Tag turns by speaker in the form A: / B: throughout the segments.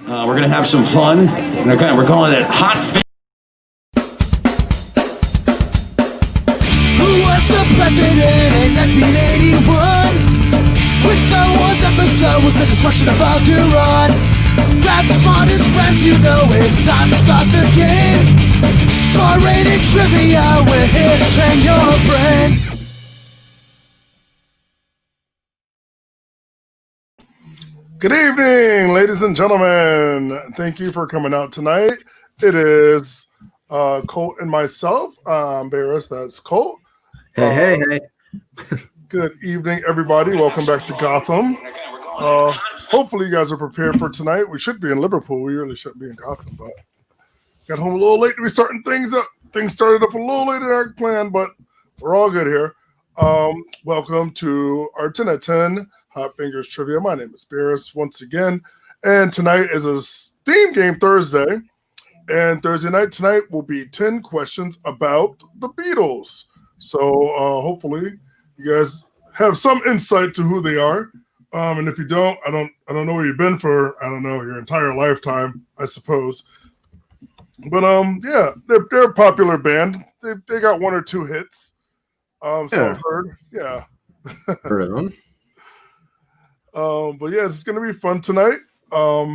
A: We're going to have some fun. We're calling it Hot Fa-
B: Who was the president in 1981? Which Star Wars episode was the destruction about to run? Grab the smartest friends, you know it's time to start the game. R-rated trivia, we're here to train your brain.
C: Good evening, ladies and gentlemen. Thank you for coming out tonight. It is Colt and myself. Barris, that's Colt.
D: Hey.
C: Good evening, everybody. Welcome back to Gotham. Hopefully you guys are prepared for tonight. We should be in Liverpool. We really shouldn't be in Gotham, but got home a little late to be starting things up. Things started up a little later than I planned, but we're all good here. Welcome to our 10 at 10 Hot Fingers Trivia. My name is Barris once again, and tonight is a theme game Thursday. And Thursday night tonight will be 10 questions about the Beatles. So hopefully you guys have some insight to who they are. And if you don't, I don't know where you've been for, your entire lifetime, I suppose. But yeah, they're a popular band. They got one or two hits. So I've heard. Yeah.
D: Heard of them.
C: But yeah, it's gonna be fun tonight. We're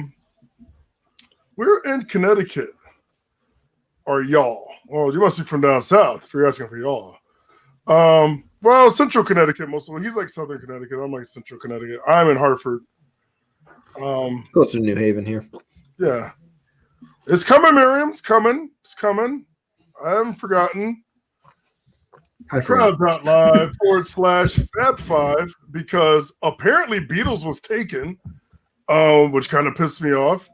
C: in Connecticut. Or y'all. Well, you must be from down south if you're asking for y'all. Well, Central Connecticut mostly. He's like Southern Connecticut. I'm like Central Connecticut. I'm in Hartford.
D: Close to New Haven here.
C: Yeah. It's coming, Miriam. It's coming. I haven't forgotten. Crowd.live/Fab5 because apparently Beatles was taken, which kind of pissed me off.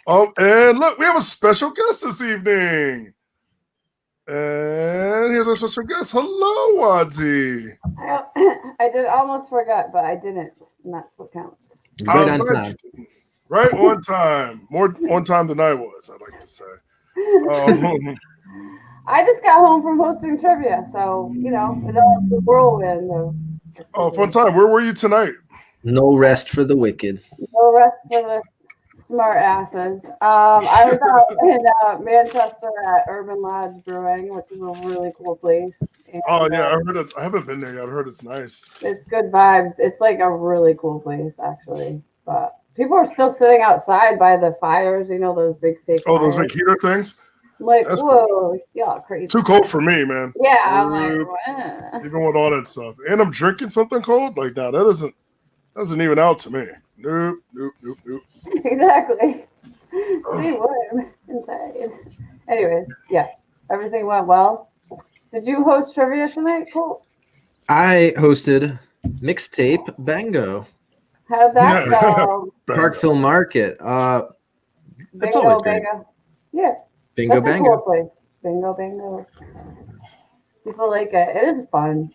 C: And look, we have a special guest this evening. And here's our special guest. Hello, Wadzi.
E: I did almost forget, but I didn't. And that's what counts.
D: Right on time.
C: Right on time. More on time than I was, I'd like to say.
E: I just got home from hosting trivia, so, it's all the whirlwind.
C: Oh, fun time. Where were you tonight?
D: No rest for the wicked.
E: No rest for the smart asses. I was out in Manchester at Urban Lodge Brewing, which is a really cool place. And,
C: Oh, yeah. I heard it. I haven't been there yet. I heard it's nice.
E: It's good vibes. It's like a really cool place, actually. But people are still sitting outside by the fires, those big fake fires.
C: Those big heater things?
E: I'm like,
C: That's
E: whoa,
C: cool.
E: y'all crazy.
C: Too cold for me, man.
E: Yeah, I'm like,
C: even with all that stuff. And I'm drinking something cold? Like, no, that doesn't even out to me. Nope.
E: Exactly. See what inside. Anyways, yeah, everything went well. Did you host trivia tonight, Colt?
D: I hosted Mixtape Bango.
E: How'd that go?
D: Parkville Market. That's
E: Bingo,
D: always great.
E: Bango. Yeah.
D: Bingo
E: That's
D: Bango.
E: a cool place. Bingo. People like it. It is fun.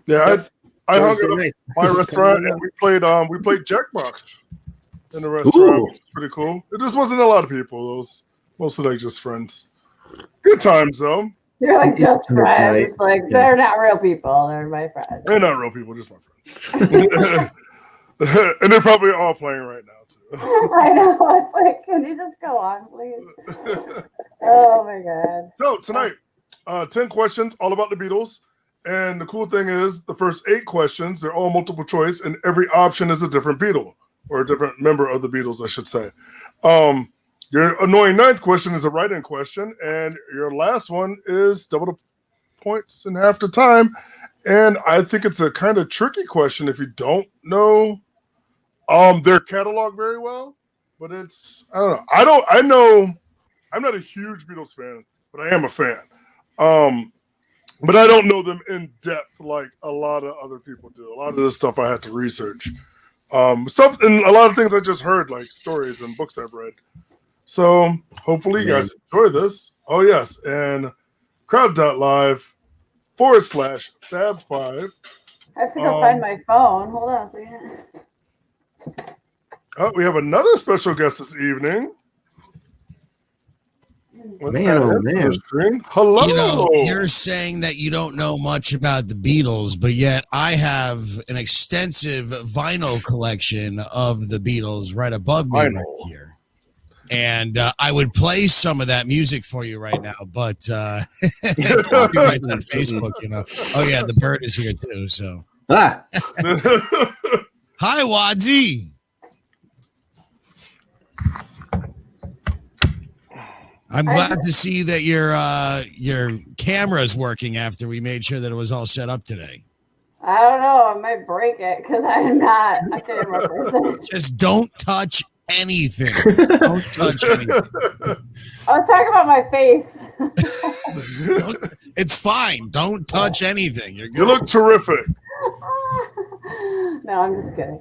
C: Yeah, I hung
D: Thursday
C: out
D: night.
C: at my restaurant and we played Jackbox in the restaurant. It was pretty cool. It just wasn't a lot of people. It was mostly like just friends. Good times though.
E: You're like just friends.
D: Night.
E: Like they're not real people. They're my friends.
C: They're not real people, just my friends. And they're probably all playing right now too.
E: I know. It's like, can you just go on, please? Oh my god.
C: So tonight, 10 questions all about the Beatles. And the cool thing is the first 8 questions, they're all multiple choice, and every option is a different Beatle, or a different member of the Beatles, I should say. Your annoying 9th question is a write-in question, and your last one is double the points in half the time. And I think it's a kind of tricky question if you don't know their catalog very well. But it's, I know I'm not a huge Beatles fan, but I am a fan. But I don't know them in depth like a lot of other people do. A lot of this stuff I had to research. Stuff and a lot of things I just heard, like stories and books I've read. So hopefully you guys enjoy this. Oh yes, and crowd.live/Fab5.
E: I have to go find my phone. Hold on a second.
C: Oh, we have another special guest this evening. Let's
D: Man,
C: add
D: oh,
C: him to
D: man.
C: the screen. Hello.
F: You know, you're saying that you don't know much about the Beatles, but yet I have an extensive vinyl collection of the Beatles right above me right here. And I would play some of that music for you right now, but copyrights on Facebook, you know. Oh, yeah, the bird is here too, so.
D: Ah,
F: Hi, Wadsy. I'm glad to see that your camera's working after we made sure that it was all set up today.
E: I don't know. I might break it because I'm not a camera person.
F: Just don't touch anything. Don't touch anything.
E: I was talking about my face.
F: It's fine. Don't touch anything. You're good.
C: You look terrific.
E: No, I'm just kidding.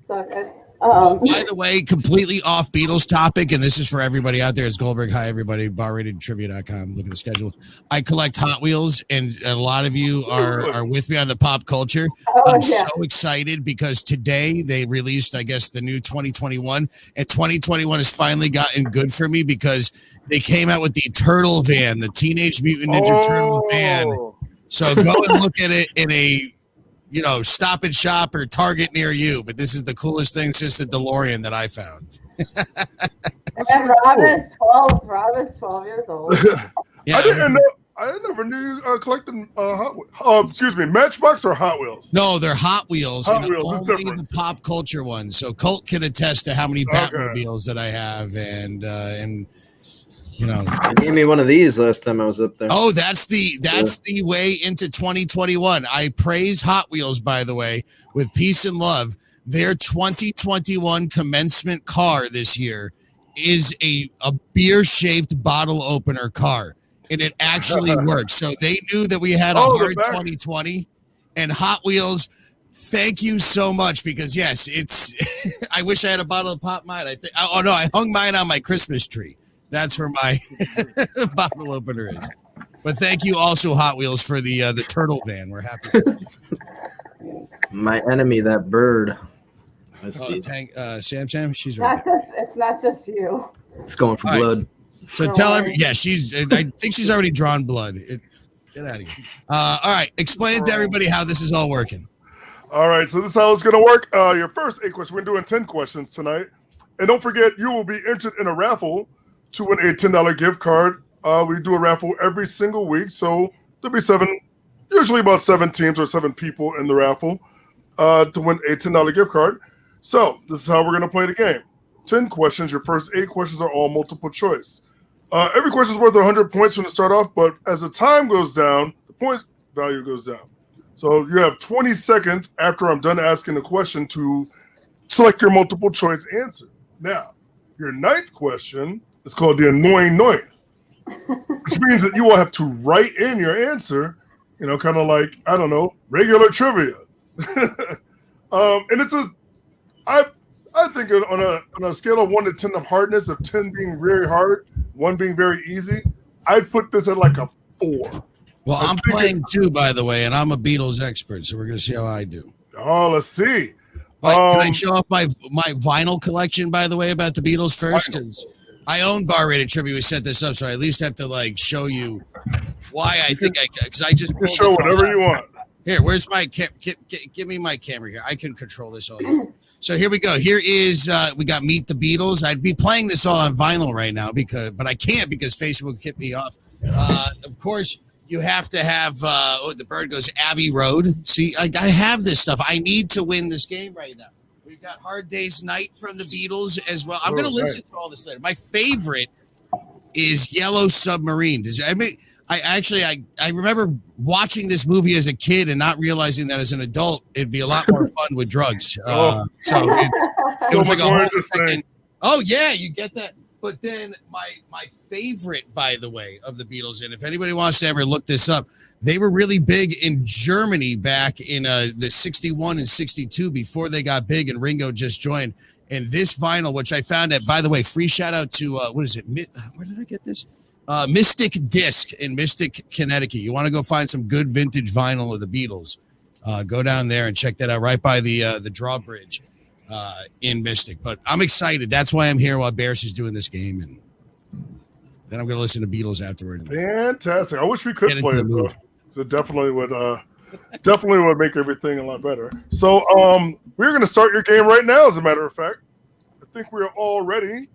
E: It's all good.
F: By the way, completely off Beatles topic, and this is for everybody out there. It's Goldberg. Hi, everybody. BarRatedTrivia.com. Look at the schedule. I collect Hot Wheels, and a lot of you are with me on the pop culture. I'm so excited because today they released, I guess, the new 2021, and 2021 has finally gotten good for me because they came out with the Turtle van, the Teenage Mutant Ninja Turtle van. So go and look at it in a Stop and Shop or Target near you. But this is the coolest thing since the DeLorean that I found.
E: And Rob is 12. Rob is 12 years old.
F: Yeah.
C: I never knew you collected Matchbox or Hot Wheels.
F: No, they're Hot Wheels.
C: Hot Wheels is
F: only
C: different.
F: the pop culture ones. So Colt can attest to how many Batmobiles that I have, and
D: you gave me one of these last time I was up there.
F: Oh, that's the way into 2021. I praise Hot Wheels, by the way, with peace and love. Their 2021 commencement car this year is a beer-shaped bottle opener car, and it actually works. So they knew that we had a hard 2020, and Hot Wheels, thank you so much, because yes, it's I wish I had a bottle of Pop Mine. I hung mine on my Christmas tree. That's where my bottle opener is. But thank you also, Hot Wheels, for the turtle van. We're happy for that.
D: My enemy, that bird. Let's see.
F: Sam, she's right.
E: It's not just you.
D: It's going for blood.
F: So tell her, I think she's already drawn blood. Get out of here. All right, explain to everybody how this is all working.
C: All right, so this is how it's going to work. Your first 8 questions, we're doing 10 questions tonight. And don't forget, you will be entered in a raffle to win a $10 gift card. We do a raffle every single week, so there'll be usually about 7 teams or 7 people in the raffle to win a $10 gift card. So this is how we're going to play the game. 10 questions. Your first 8 questions are all multiple choice. Every question is worth 100 points when you start off, but as the time goes down, the point value goes down. So you have 20 seconds after I'm done asking the question to select your multiple choice answer. Now, your 9th question is called the annoying noise, which means that you will have to write in your answer, kind of like, I don't know, regular trivia. And it's I think on a scale of 1 to 10 of hardness, of 10 being very hard, 1 being very easy, I'd put this at like a 4.
F: Well, I'm playing too, by the way, and I'm a Beatles expert, so we're going to see how I do.
C: Oh, let's see.
F: Can I show off my vinyl collection, by the way, about the Beatles first? Because I own Bar Rated Trivia. We set this up, so I at least have to show you why I think because I just
C: you show whatever you want.
F: Here, where's my give me my camera here. I can control this all. So here we go. Here is we got Meet the Beatles. I'd be playing this all on vinyl right now but I can't because Facebook kicked me off. Of course, you have to have the bird goes Abbey Road. See, I have this stuff. I need to win this game right now. We've got Hard Day's Night from the Beatles as well. I'm going to listen to all this later. My favorite is Yellow Submarine. I remember watching this movie as a kid and not realizing that as an adult it'd be a lot more fun with drugs. So it was like a whole second. Oh yeah, you get that. But then my favorite, by the way, of the Beatles, and if anybody wants to ever look this up, they were really big in Germany back in the 61 and 62 before they got big and Ringo just joined. And this vinyl, which I found at, by the way, free shout out to, what is it? Where did I get this? Mystic Disc in Mystic, Connecticut. You want to go find some good vintage vinyl of the Beatles. Go down there and check that out right by the drawbridge. In Mystic, but I'm excited. That's why I'm here while Bears is doing this game, and Then I'm going to listen to Beatles afterward.
C: Fantastic. I wish we could
F: Get into
C: play
F: the
C: it though.
F: mood.
C: 'Cause it definitely would make everything a lot better. So we're going to start your game right now, as a matter of fact. I think we're all ready.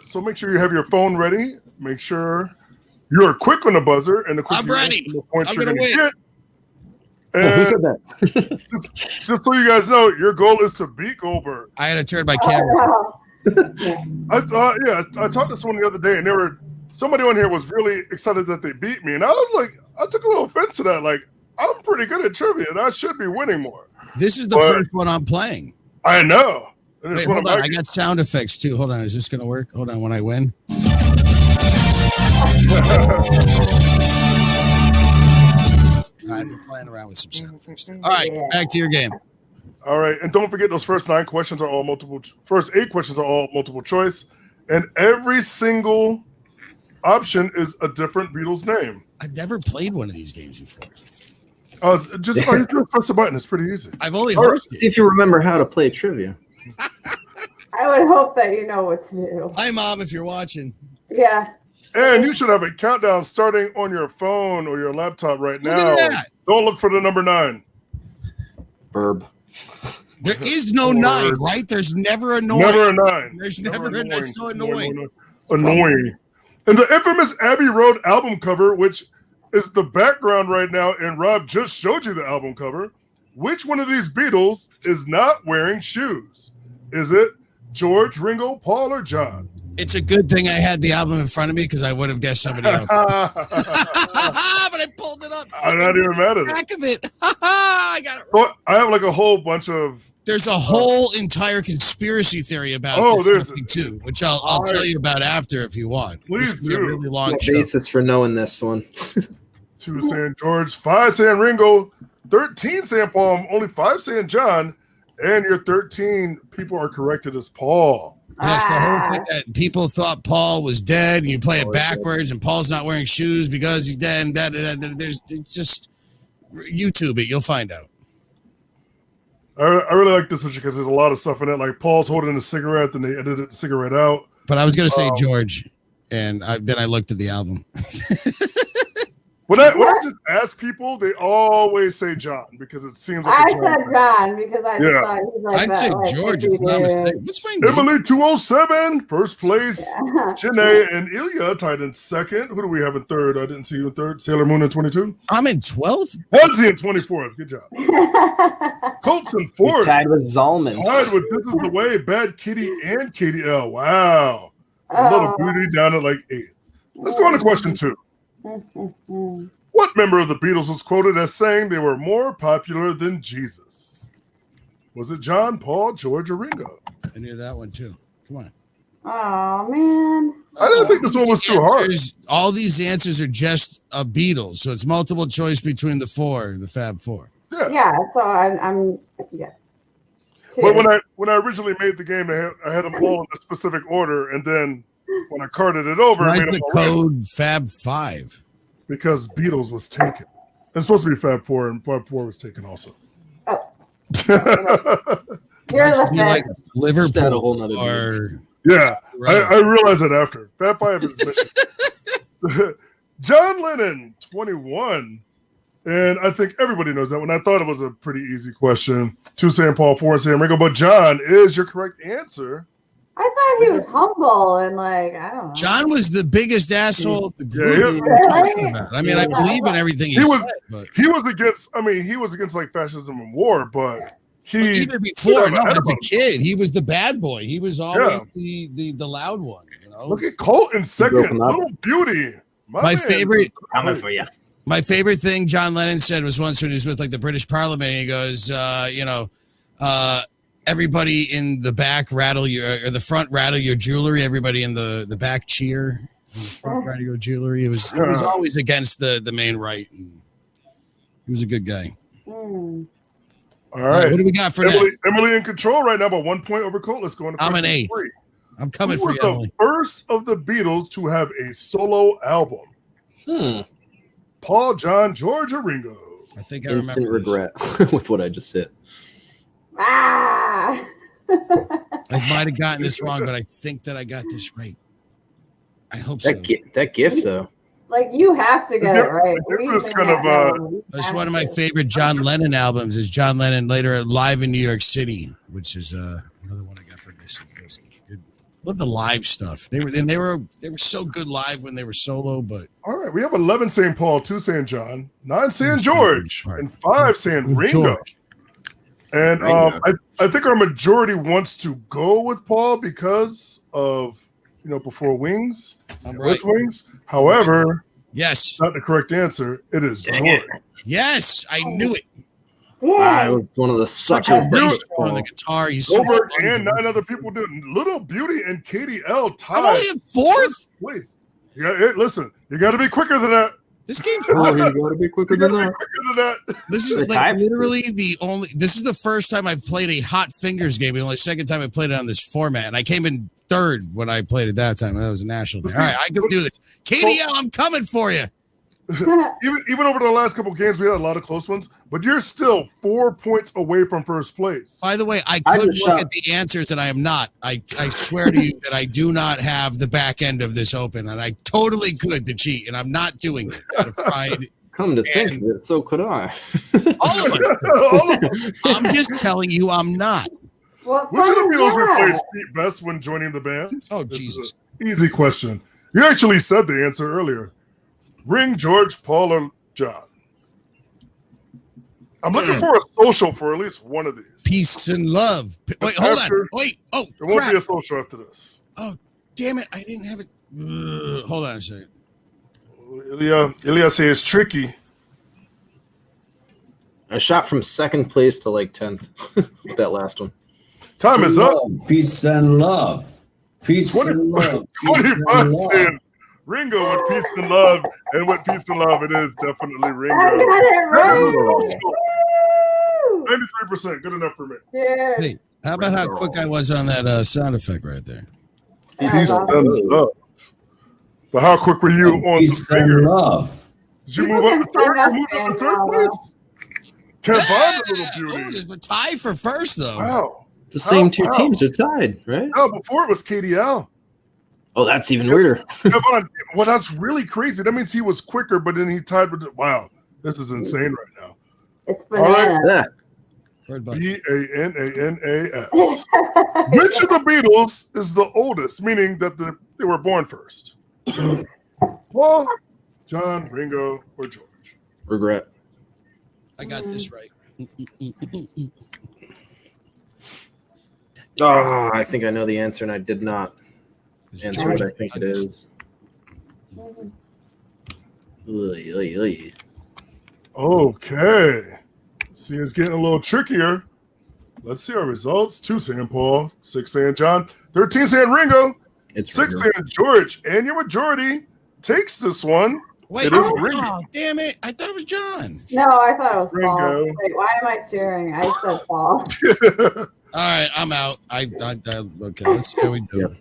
C: So make sure you have your phone ready. Make sure you're quick on the buzzer, and the quicker
F: I'm ready.
C: the points
F: I'm
C: you're
F: gonna
C: going to
F: win.
C: get.
D: Who
C: And
D: said that?
C: just so you guys know, your goal is to beat Goldberg.
F: I had to turn my camera.
E: Wow.
C: I talked to someone the other day, and somebody on here was really excited that they beat me, and I was like, I took a little offense to that. Like, I'm pretty good at trivia, and I should be winning more.
F: This is the
C: But-
F: first one I'm playing.
C: I know. And it's
F: Wait,
C: one
F: hold
C: of
F: on.
C: my-
F: I got sound effects too. Hold on. Is this going to work? Hold on. When I win. I've been playing around with some sound effects. All right, back to your game.
C: All right, and don't forget those first 8 questions are all multiple choice, and every single option is a different Beatles name.
F: I've never played one of these games before.
C: Just press the button. It's pretty easy.
F: I've only
C: All right.
F: hosted.
D: See if you remember how to play trivia.
E: I would hope that you know what to do.
F: Hi, Mom, if you're watching.
E: Yeah.
C: And you should have a countdown starting on your phone or your laptop right
F: Look
C: now.
F: at that.
C: Don't look for the number 9.
D: Verb.
F: There is no 9, right? There's never a noise.
C: Never a 9.
F: There's never a 9. That's so annoying.
C: Annoying. And the infamous Abbey Road album cover, which is the background right now, and Rob just showed you the album cover. Which one of these Beatles is not wearing shoes? Is it George, Ringo, Paul, or John?
F: It's a good thing I had the album in front of me because I would have guessed somebody else. But I pulled it up.
C: I'm not even mad at it.
F: Back of it. I got it.
C: So I have like a whole bunch of.
F: There's a whole entire conspiracy theory about
C: there's
F: this too, which I'll tell you about after if you want.
C: Please
F: This is a
C: do.
F: really long
D: What
F: show.
D: basis for knowing this one?
C: 2 saying George, 5 saying Ringo, 13 saying Paul, only 5 saying John, and your 13 people are corrected as Paul.
F: Yes, the whole thing that people thought Paul was dead, and you play it
D: Oh,
F: backwards, and Paul's not wearing shoes because he's dead. And there's just YouTube it, you'll find out.
C: I really like this one because there's a lot of stuff in it. Like Paul's holding a cigarette, then they edited the cigarette out.
F: But I was gonna say George, and then I looked at the album.
C: When I just ask people, they always say John because it seems like
E: I
C: a
E: said
C: thing.
E: John because I just
C: Yeah.
E: thought he was like
F: I'd
E: that.
F: say
E: like,
F: George
E: hippie
F: if not
E: dude.
F: mistaken. What's my name?
C: Emily 207, first place.
E: Yeah.
C: Janae and Ilya tied in second. Who do we have in third? I didn't see you in third. Sailor Moon in 22.
F: I'm in 12th.
C: Onesie in 24th. Good job. Colts in
D: You
C: fourth.
D: tied with Zalman.
C: Tied with This Is the Way, Bad Kitty, and Katie L. Wow. A little beauty down at like 8. Let's go on to question 2. What member of the Beatles was quoted as saying they were more popular than Jesus? Was it John, Paul, George, or Ringo?
F: I knew that one too. Come on.
E: Oh man.
C: I didn't think this one was too hard.
F: All these answers are just a Beatles, so it's multiple choice between the Fab Four.
E: Yeah. So I'm yeah.
C: But when I originally made the game, I had them all in a specific order, and then when I carted it over, I
F: Why's
C: made them
F: the
C: all right
F: code Fab 5?
C: because Beatles was taken. It's supposed to be Fab 4, and Fab 4 was taken also.
E: Oh.
F: Why
E: You're
F: don't
E: the
F: you be like
D: Just add a
F: Liverpool
D: whole nother
F: or
C: Yeah,
F: Right.
C: I realized that after. Fab 5 is John Lennon, 21. And I think everybody knows that one. I thought it was a pretty easy question. 2 saying Paul, 4 saying Ringo, but John is your correct answer.
E: I thought he was humble and like I don't know.
F: John was the biggest asshole of the
C: Yeah,
F: group.
C: he
F: we were
E: was-
F: talking about. I mean, I
E: Yeah.
F: believe in everything he,
C: He was-
F: said, but
C: He was against like fascism and war, but he
F: even before,
C: never
F: no,
C: had
F: as a
C: one.
F: kid, he was the bad boy. He was always the loud one. You know,
C: Look at Colt in
D: broke
C: second.
D: him up.
C: Little beauty.
F: My
C: man.
F: favorite-
G: Coming for you.
F: my favorite thing John Lennon said was once when he was with like the British Parliament. He goes, everybody in the back rattle your, or the front rattle your jewelry. Everybody in the back cheer. In the front rattle your jewelry. It was always against the main right. And he was a good guy.
E: Hmm.
C: All right.
F: What do we got for
C: Emily,
F: that?
C: Emily in control right now, but 1 point over Colt. Let's go on to
F: I'm an
C: question
F: eighth.
C: 3.
F: I'm coming
C: Who
F: for
C: was
F: you,
C: the
F: Emily.
C: first of the Beatles to have a solo album? Paul, John, George, or Ringo?
F: I think I
D: Instant
F: remember. This.
D: regret with what I just said.
E: Ah.
F: I might have gotten this wrong, but I think that I got this right. I hope so.
D: That gift though.
E: Like you have to get it right.
C: It's kind of
F: That's one of my favorite John Lennon albums. Is John Lennon later live in New York City, which is another one I got for this. Love the live stuff. They were so good live when they were solo, but
C: all right. We have 11 saying Paul, 2 saying John, 9 saying George, and 5 saying Ringo.
F: George.
C: And I think our majority wants to go with Paul because of before Wings, with Wings. However,
F: yes,
C: not the correct answer. It is George.
F: Yes, I knew it.
E: Yeah.
D: I was one of the
F: Such
D: suckers.
F: a bass on the guitar. He's so
C: Goldberg
F: fun
C: and
F: to
C: 9 other people did. Little Beauty and Katie L tied.
F: I'm only in fourth.
C: Place. Yeah, listen, you got to be quicker than that.
F: This game's
D: Oh,
F: fun.
D: you gotta be quicker than that.
F: This is
D: The
F: like
D: type?
F: literally this is the first time I've played a Hot Fingers game. The only second time I played it on this format. And I came in third when I played it that time. That was a national thing. All right, I can do this. Katie L, I'm coming for you.
C: Even over the last couple of games, we had a lot of close ones, but you're still 4 points away from first place.
F: By the way, I could look at the answers and I am not. I swear to you that I do not have the back end of this open, and I totally could to cheat, and I'm not doing it. Out of pride.
D: Come to think of it, so could I.
F: All of us. I'm just telling you, I'm not.
E: What
C: Which of the
E: fun is
C: Beatles
E: that?
C: replaced Pete Best when joining the band?
F: Oh,
C: This is
F: Jesus.
C: an easy question. You actually said the answer earlier. Ring, George, Paul, or John. I'm looking for a social for at least one of these.
F: Peace and love. Wait, hold
C: After-
F: on. Wait. Oh,
C: There won't
F: crap.
C: be a social after this.
F: Oh, damn it. I didn't have it. Hold on a second.
C: Ilya says tricky.
D: I shot from second place to like 10th with that last one.
C: Time is up.
G: Peace and love. Peace and love. Peace and
C: 25
G: love.
C: saying Ringo with peace and love, and with peace and love, it is definitely
E: I
C: Ringo.
E: got it right. Woo!
C: 93%, good enough for me.
E: Cheers.
F: Hey, how about how quick I was on that sound effect right there?
C: Peace and love. But how quick were you on
G: Peace
C: the
G: and
C: finger?
G: love.
C: Did you
E: People
C: move
E: can
C: up to third?
E: send us
C: You moved up to
E: fans
C: third
E: now,
C: place? Can't find the little
F: Oh,
C: beauty.
F: there's a tie for first, though.
C: Wow.
D: The same
C: How-
D: two
C: how?
D: teams are tied, right?
C: No, before it was KDL.
D: Oh, that's even weirder.
C: Kevon, well, that's really crazy. That means he was quicker, but then he tied with. Wow, this is insane right now.
E: It's
C: All right.
E: banana.
D: Yeah.
F: Bird bug.
C: BANANAS. Which of the Beatles is the oldest, meaning that they were born first? Paul, John, Ringo, or George?
D: Regret.
F: I got this right.
D: Oh, I think I know the answer, and I did not
F: It's
D: answer
F: George.
D: what I think it is. Oy, oy, oy.
C: Okay. See, it's getting a little trickier. Let's see our results. 2 saying Paul, 6 saying John, 13 saying Ringo,
D: It's
C: 6
D: Ringo.
C: saying George, and your majority takes this one.
F: Wait,
C: It is
F: oh,
C: Ringo.
F: damn it. I thought it was John.
E: No, I thought it was Paul.
C: Ringo.
E: Wait, why am I cheering? I said Paul.
F: All right, I'm out. Okay, let's see how we do.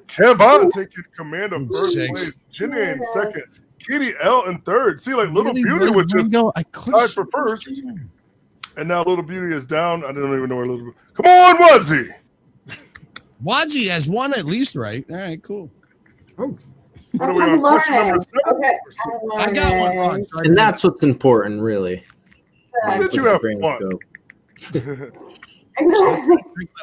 C: Kevon taking command of first
F: 6.
C: place, Jenny in second, Katie L in third. See, like Little
F: Really,
C: Beauty was just
F: Ringo? I could
C: tied for first. And now Little Beauty is down. I don't even know where Little Beauty. Come on, Woodsy.
F: Wadzi has one at least right. All right, cool.
C: What are we
E: I'm
C: on? Question
E: learning.
C: number 7?
E: Okay,
F: I
E: I'm
F: got one
E: learning.
F: wrong. So I
D: And that's what's important, really.
C: When did you have fun?
F: drink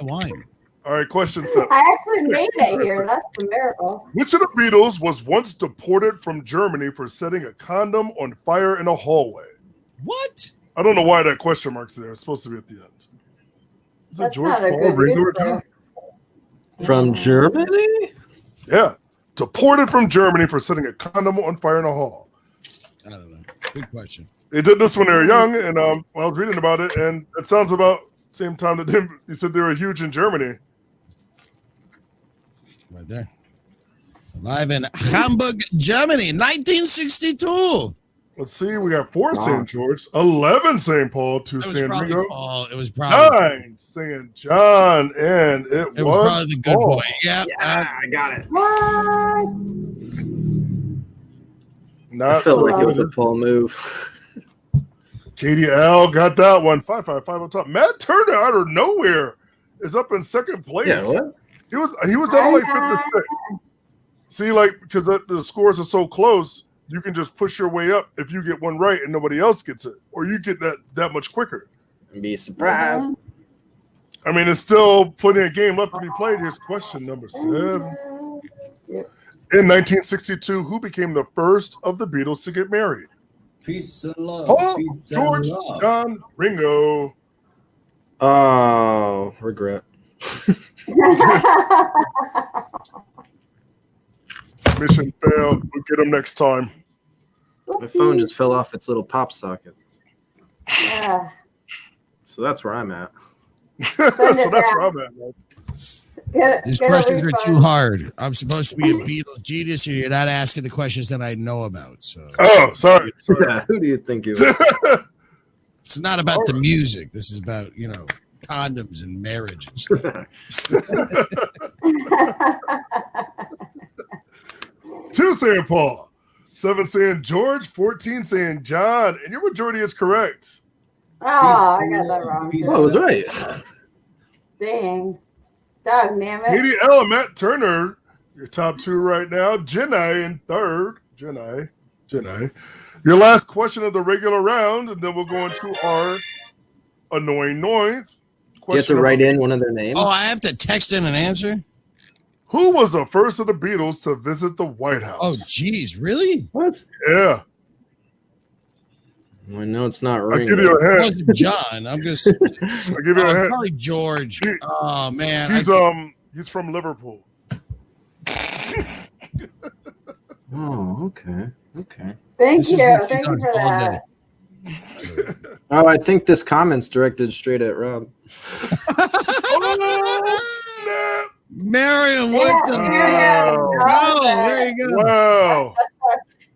F: my wine.
C: All right, question 7.
E: I actually made it here. That's the miracle.
C: Which of the Beatles was once deported from Germany for setting a condom on fire in a hallway?
F: What?
C: I don't know why that question mark's there. It's supposed to be at the end. Is it
E: That's
C: George,
E: not a
C: Paul,
E: good
C: Ringo, or
E: use
C: John?
D: From Germany?
C: Yeah. Deported from Germany for setting a condom on fire in a hall.
F: I don't know. Good question.
C: They did this when they were young, and I was reading about it, and it sounds about the same time that them, you said they were huge in Germany.
F: Right there. Live in Hamburg, Germany, 1962.
C: Let's see, we got 4 saying George, 11 saying Paul, 2
F: It was
C: saying
F: probably
C: Ringo,
F: Paul. It was probably
C: 9 saying John, and it
F: probably
C: was
F: the good
C: Paul.
F: boy. Yeah.
D: I got it.
E: What?
C: Not
D: I felt
C: so
D: like it was a
C: good.
D: Paul move.
C: Katie L got that one. 555 on top. Matt Turner out of nowhere is up in second place.
D: Yeah, what?
C: He was up like 56. See, like, because the scores are so close, you can just push your way up if you get one right and nobody else gets it, or you get that much quicker.
D: And be surprised.
C: I mean, it's still plenty of game left to be played. Here's question number 7.
E: Yep.
C: In 1962, who became the first of the Beatles to get married?
G: Peace and love.
C: Paul,
G: Peace
C: George,
G: and love.
C: John, Ringo.
D: Oh, regret.
C: Mission failed. We'll get them next time.
D: My phone just fell off its little pop socket.
E: Yeah.
D: So that's where I'm at.
C: So that's where I'm at, man.
F: These questions are too hard. I'm supposed to be a Beatles genius, and you're not asking the questions that I know about. So,
C: Oh, sorry.
D: Yeah, who do you think you are?
F: it's not about the music. This is about condoms and marriage and stuff.
C: 2 saying Paul, 7 saying George, 14 saying John, and your majority is correct.
E: Oh, I got that wrong.
G: Peace
D: Oh, that's right.
E: Dang. Dog, damn it.
C: Katie L and Matt Turner, your top 2 right now. Jenai in 3rd. Jenai. Your last question of the regular round, and then we'll go into our annoying noise.
D: You have to write in one of their names.
F: Oh, I have to text in an answer?
C: Who was the first of the Beatles to visit the White House?
F: Oh, geez, really?
D: What?
C: Yeah.
D: I know it's not
C: I'll
D: Ringo.
C: give you a
F: It
C: hint.
F: wasn't John. I'm just.
C: I'll give you a hint.
F: Probably George. Oh man,
C: He's from Liverpool.
D: Oh, okay.
E: Thank
F: This is
E: you.
F: what she
E: Thank you
F: does
E: for
F: all
E: that.
D: Oh, I think this comment's directed straight at Rob.
C: Oh,
F: Marion, what the?
C: Wow.
F: Oh, there you go.
C: wow.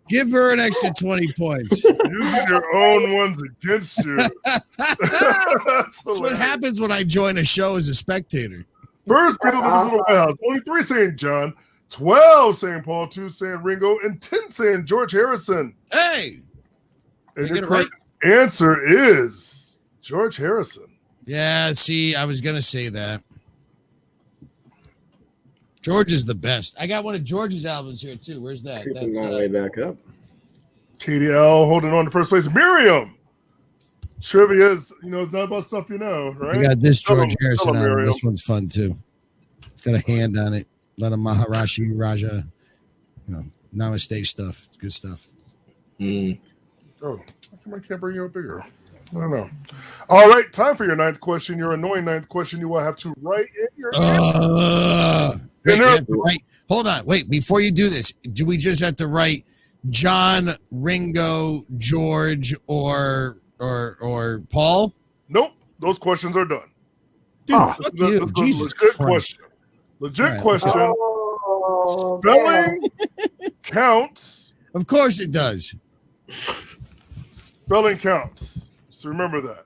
F: Give her an extra 20 points.
C: Using your own ones against you.
F: That's what happens when I join a show as a spectator.
C: First Beatles to visit the White House. Only 3 saying John, 12 saying Paul, 2 saying Ringo, and 10 saying George Harrison.
F: Hey,
C: And
F: you
C: your
F: get it right.
C: correct answer is George Harrison.
F: Yeah, see, I was gonna say that. George is the best. I got one of George's albums here too. Where's that?
D: Creeping
F: That's
D: my way back up.
C: Katie L holding on to first place. Miriam. Trivia is, it's not about stuff you know, right?
F: I got this
C: Tell
F: George
C: him,
F: Harrison album.
C: Miriam.
F: This one's fun too. It's got a hand on it. A lot of Maharashi Raja, namaste stuff. It's good stuff.
C: Oh, how come I can't bring you up bigger? I don't know. All right, time for your 9th question. Your annoying 9th question. You will have to write in your
F: Wait, we have to write. Hold on. Wait, before you do this, do we just have to write John, Ringo, George, or Paul?
C: Nope, those questions are done.
F: Dude, fuck you.
C: That's a
F: Jesus
C: legit
F: Christ.
C: question. Legit
F: Right.
C: question.
E: Oh,
C: Spelling counts.
F: Of course it does.
C: Spelling counts. So remember that.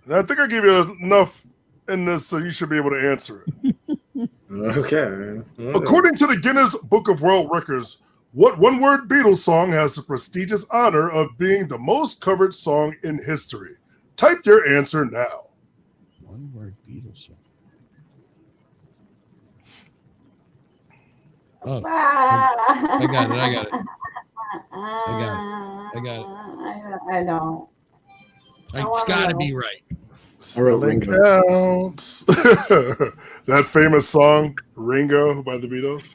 C: And I think I gave you enough in this so you should be able to answer it.
D: Okay.
C: According to the Guinness Book of World Records, what one-word Beatles song has the prestigious honor of being the most covered song in history? Type your answer now.
F: One word Beatles song. Oh, I got it. I
E: don't.
F: It's got to be right.
D: I wrote
C: Spelling
D: Ringo.
C: counts. That famous song, Ringo by the Beatles.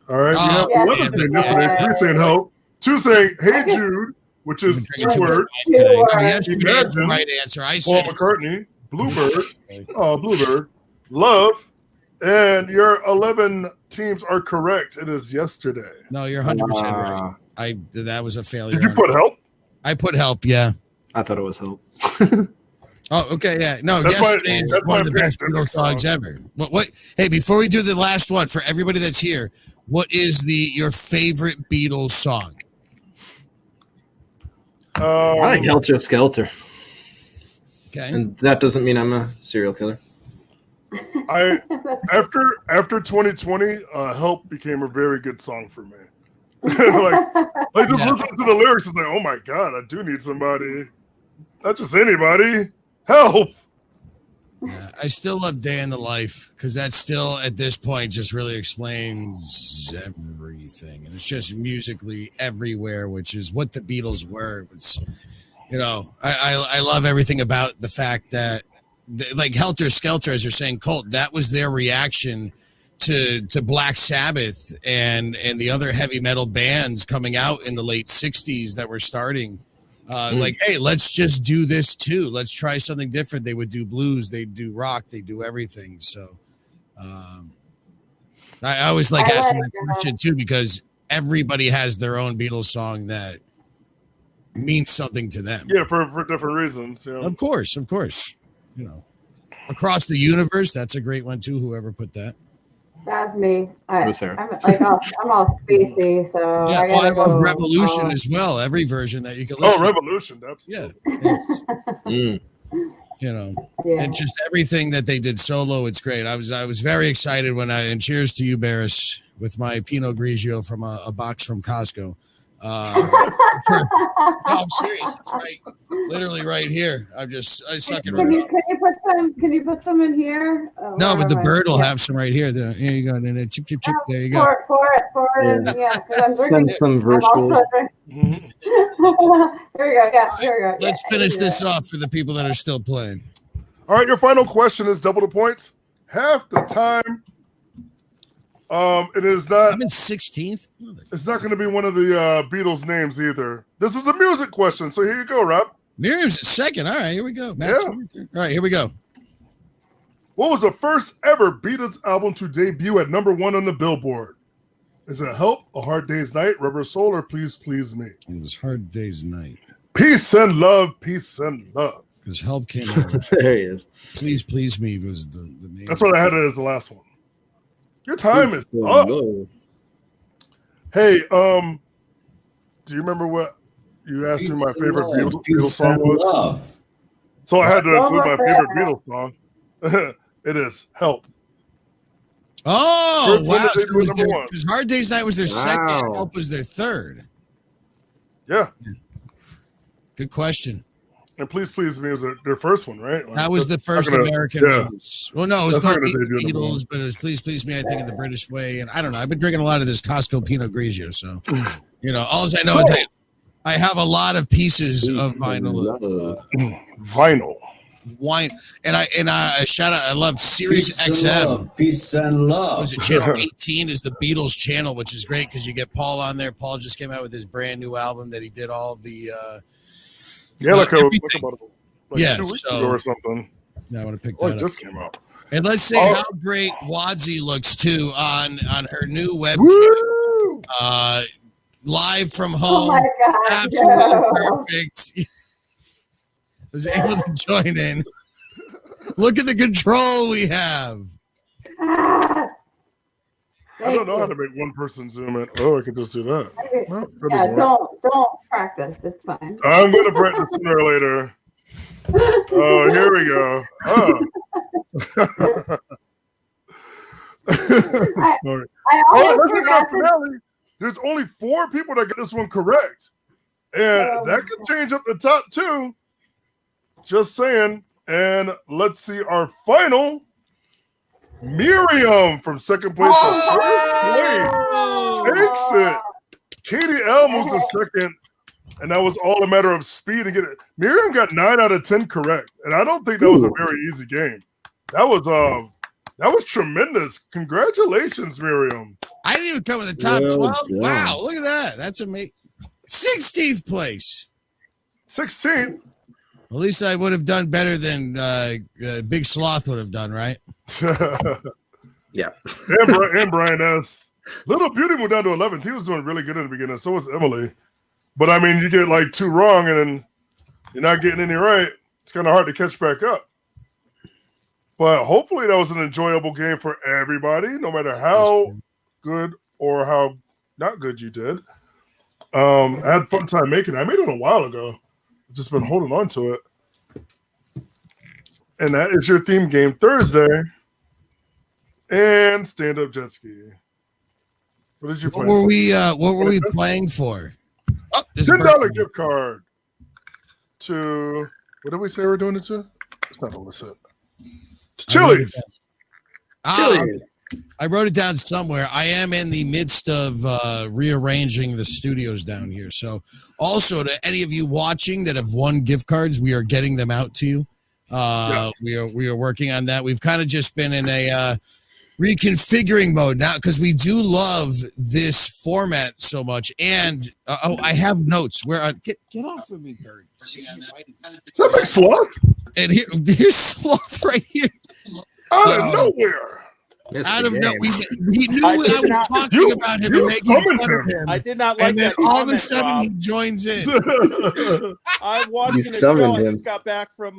C: All right, we have
F: Oh,
C: 11 saying this one, 3 saying help, 2 saying Hey Jude, which is
F: Drinking
C: 2
F: too much
C: words.
F: wine today. Oh, yesterday was the
C: Imagine.
F: right answer. I
C: Paul
F: said
C: McCartney, Bluebird, Bluebird, Love, and your 11 teams are correct. It is Yesterday.
F: no. You're 100% right. That was a failure.
C: Did you put help?
F: I put help. Yeah.
D: I thought it was Hope.
F: Oh, okay, yeah. No,
C: That's
F: yesterday is
C: that's
F: one of the
C: my
F: best
C: pick.
F: Beatles songs ever. What? Hey, before we do the last one, for everybody that's here, what is your favorite Beatles song?
D: I like Helter Skelter.
F: Okay.
D: And that doesn't mean I'm a serial killer.
C: After 2020, Help became a very good song for me. like just listen to the lyrics and like, oh my god, I do need somebody, not just anybody. Help!
F: Yeah, I still love Day in the Life because that still at this point just really explains everything, and it's just musically everywhere, which is what the Beatles were. It's, I love everything about the fact that like Helter Skelter, as you're saying, Colt, that was their reaction to Black Sabbath and the other heavy metal bands coming out in the late 60s that were starting. Like, hey, let's just do this too. Let's try something different. They would do blues, they do rock, they do everything. So I always like asking that question too, because everybody has their own Beatles song that means something to them.
C: Yeah, for different reasons. Yeah.
F: Of course. Across the Universe, that's a great one too. Whoever put that.
E: That's me. I'm
D: was Sarah.
E: I'm all spacey, so
F: Yeah,
E: I
F: love Revolution as well. Every version that you can listen.
C: Oh, Revolution.
F: Yeah.
C: Absolutely.
F: And just everything that they did solo, it's great. I was very excited and cheers to you, Barris, with my Pinot Grigio from a box from Costco. No, I'm serious. It's right, literally right here. I suck it right off.
E: Can you put some in here? Oh,
F: No, but the bird will have some right here. Here you go. And then chip. There you go.
E: Pour it. Yeah, because I'm drinking.
D: Some virtual.
E: Here we go. Yeah, here we go.
F: Let's finish this off for the people that are still playing.
C: All right, your final question is double the points. Half the time, it is not.
F: I'm in 16th.
C: It's not going to be one of the Beatles names either. This is a music question, so here you go, Rob.
F: Miriam's at second. All right, here we go. Matt's
C: Yeah.
F: All right, here we go.
C: What was the first ever Beatles album to debut at #1 on the Billboard? Is it Help, A Hard Day's Night, Rubber Soul, or Please Please Me?
F: It was Hard Day's Night.
C: Peace and love, peace and love.
F: Because Help came out.
D: There he is.
F: Please Please Me was the name.
C: That's what I had it as the last one. Your time is up. Hey, do you remember what you asked me my favorite Beatles song was?
G: Love.
C: So I had to include my favorite Beatles song. It is Help.
F: Oh, wow.
C: Number one.
F: Because Hard Day's Night was their second. Help was their third.
C: Yeah.
F: Good question.
C: And Please Please Me was their first one, right?
F: That was the first American release. Well, no, it was called Beatles, but it was Please Please Me, I think, in the British way. And I don't know. I've been drinking a lot of this Costco Pinot Grigio, so, all I know is I have a lot of pieces of vinyl.
C: Vinyl.
F: Wine. And I shout out, I love Sirius XM.
G: Peace and love.
F: Was it channel 18 is the Beatles channel, which is great because you get Paul on there. Paul just came out with his brand new album that he did all the
C: like about 2 weeks
F: so,
C: ago or something.
F: Yeah, I want to pick that up.
C: Just came out.
F: And let's say how great Wadsy looks too on her new webcam.
C: Woo!
F: Live from home.
E: Oh my God,
F: absolutely perfect. Was able to join in. Look at the control we have.
C: I don't know how to make one person zoom in. Oh, I could just do that. No, that
E: Yeah,
C: doesn't work.
E: don't practice. It's fine.
C: I'm going to practice sooner or later. Oh, here we go. Oh. Sorry.
E: I almost
C: Let's get
E: forgot
C: our finale. There's only 4 people that got this one correct. And that could change up the top 2. Just saying. And let's see our final. Miriam from second place to first place takes it. Katie L moves to second, and that was all a matter of speed and get it. Miriam got 9 out of 10 correct, and I don't think that was a very easy game. That was tremendous. Congratulations, Miriam.
F: I didn't even come in the top 12. Wow, look at that. That's amazing. 16th place.
C: 16th.
F: At least I would have done better than Big Sloth would have done, right?
D: Yeah.
C: and Brian S. Little Beauty moved down to 11th. He was doing really good in the beginning. So was Emily. But I mean, you get like 2 wrong and then you're not getting any right. It's kind of hard to catch back up. But hopefully that was an enjoyable game for everybody, no matter how good or how not good you did. I had a fun time making it. I made it a while ago. I've just been holding on to it. And that is your theme game Thursday. And stand-up jet ski. What did you play?
F: What were we playing for? Oh,
C: $10 gift card to what did we say we're doing it to? It's not what we said. Chili's.
F: I wrote it down somewhere. I am in the midst of rearranging the studios down here. So also to any of you watching that have won gift cards, we are getting them out to you. We are working on that. We've kind of just been in a reconfiguring mode now because we do love this format so much. And I have notes where get off of me, Bird.
C: Is that big sloth?
F: And here's Sloth right here.
C: Out of nowhere.
F: Out of no, he knew I was talking about him and making fun of him.
H: I did not like
F: and then
H: that.
F: all of a
H: comment,
F: sudden
H: Rob.
F: he joins in.
H: I'm watching the show. I just got back from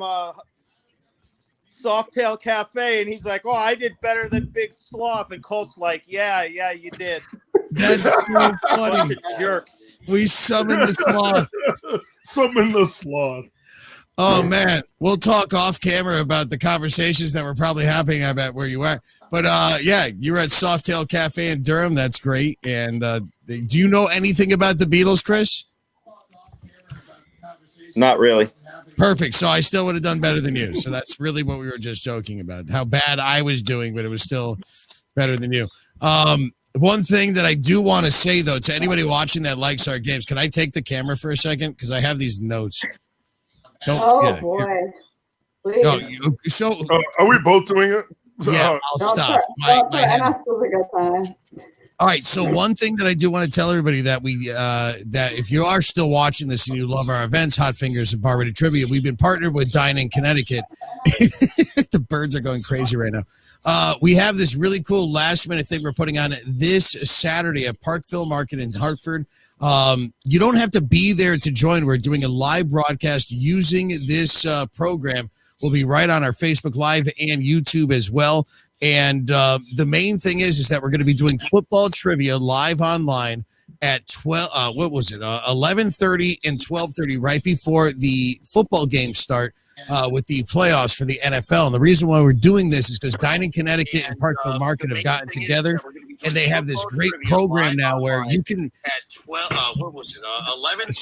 H: Softail Cafe, and he's like, "Oh, I did better than Big Sloth." And Colt's like, "Yeah, you did."
F: That's so funny.
H: Bunch of jerks.
F: We summoned the sloth.
C: Summon the sloth.
F: Oh man, we'll talk off camera about the conversations that were probably happening. I bet where you are, but yeah, you were at Softail Cafe in Durham. That's great. And do you know anything about the Beatles, Chris?
I: Not really.
F: Perfect. So I still would have done better than you. So that's really what we were just joking about, how bad I was doing, but it was still better than you. One thing that I do want to say though, to anybody watching that likes our games, can I take the camera for a second? Because I have these notes.
E: Boy. Please.
F: So
C: are we both doing it?
F: Yeah, I'll stop. My head.
E: A good time.
F: All right. So one thing that I do want to tell everybody that that if you are still watching this and you love our events, Hot Fingers and Bar Ready Trivia, we've been partnered with Dine in Connecticut. The birds are going crazy right now. We have this really cool last minute thing we're putting on this Saturday at Parkville Market in Hartford. You don't have to be there to join. We're doing a live broadcast using this program. We'll be right on our Facebook Live and YouTube as well. And the main thing is that we're going to be doing football trivia live online at 11:30 and 12:30, right before the football games start with the playoffs for the NFL. And the reason why we're doing this is because Dine in Connecticut and Parkville Market have gotten together, and they have this great program now where you can. At 11.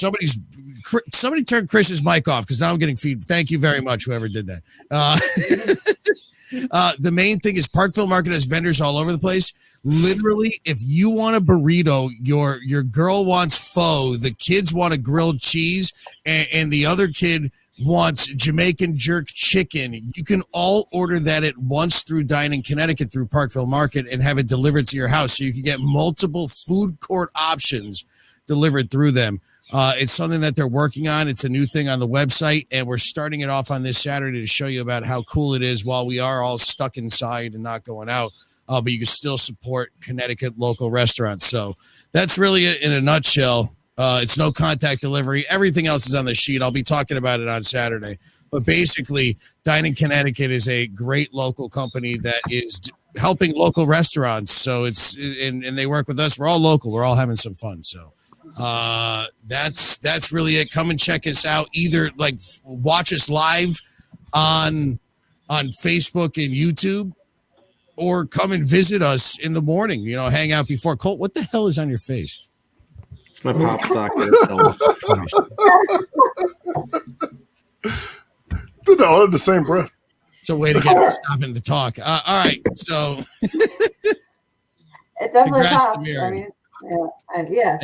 F: Somebody turned Chris's mic off because now I'm getting feed. Thank you very much, whoever did that. The main thing is Parkville Market has vendors all over the place. Literally, if you want a burrito, your girl wants pho, the kids want a grilled cheese, and the other kid wants Jamaican jerk chicken. You can all order that at once through Dine in Connecticut through Parkville Market and have it delivered to your house. So you can get multiple food court options delivered through them. It's something that they're working on. It's a new thing on the website, and we're starting it off on this Saturday to show you about how cool it is while we are all stuck inside and not going out. But you can still support Connecticut local restaurants. So that's really it in a nutshell. It's no contact delivery. Everything else is on the sheet. I'll be talking about it on Saturday. But basically, Dine in Connecticut is a great local company that is helping local restaurants. So and they work with us. We're all local. We're all having some fun. So that's really it. Come and check us out. Either watch us live on Facebook and YouTube, or come and visit us in the morning. Hang out before. Colt, what the hell is on your face?
D: It's my pop socket.
C: Did that all in the same breath.
F: It's a way to get stopping to talk. All right, so
E: It definitely
F: congrats to
E: pops.
F: Miriam.
E: Yeah.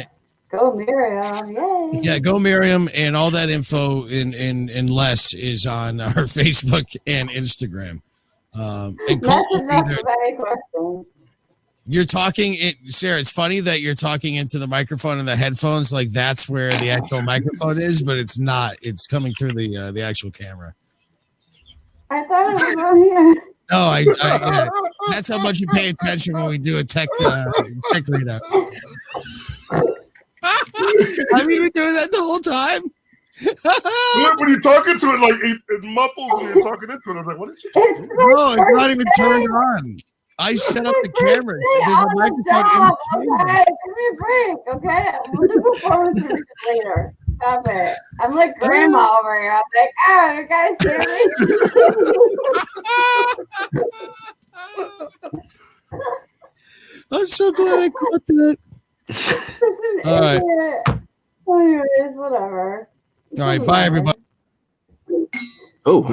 E: Go Miriam. Yay.
F: Yeah, go Miriam, and all that info in less is on our Facebook and Instagram. And Colt,
E: Message us with any questions.
F: you're talking Sarah, it's funny that you're talking into the microphone and the headphones, like that's where the actual microphone is, but it's not. It's coming through the actual camera.
E: I thought it was on here.
F: No, yeah. That's how much you pay attention when we do a tech readout. Have you been doing that the whole time?
C: When you're talking to it, it muffles when you're talking into it. I was like, what did you do?
F: No, it's not even turned on. I set up the camera. There's a microphone in the camera.
E: Okay, give me a break, okay? We'll do performance reviews later. Stop it. I'm like grandma over here. I'm like, you guys hear me?
F: I'm so glad I caught that. All right.
E: Anyways, whatever.
F: All right, bye everybody.
D: Oh,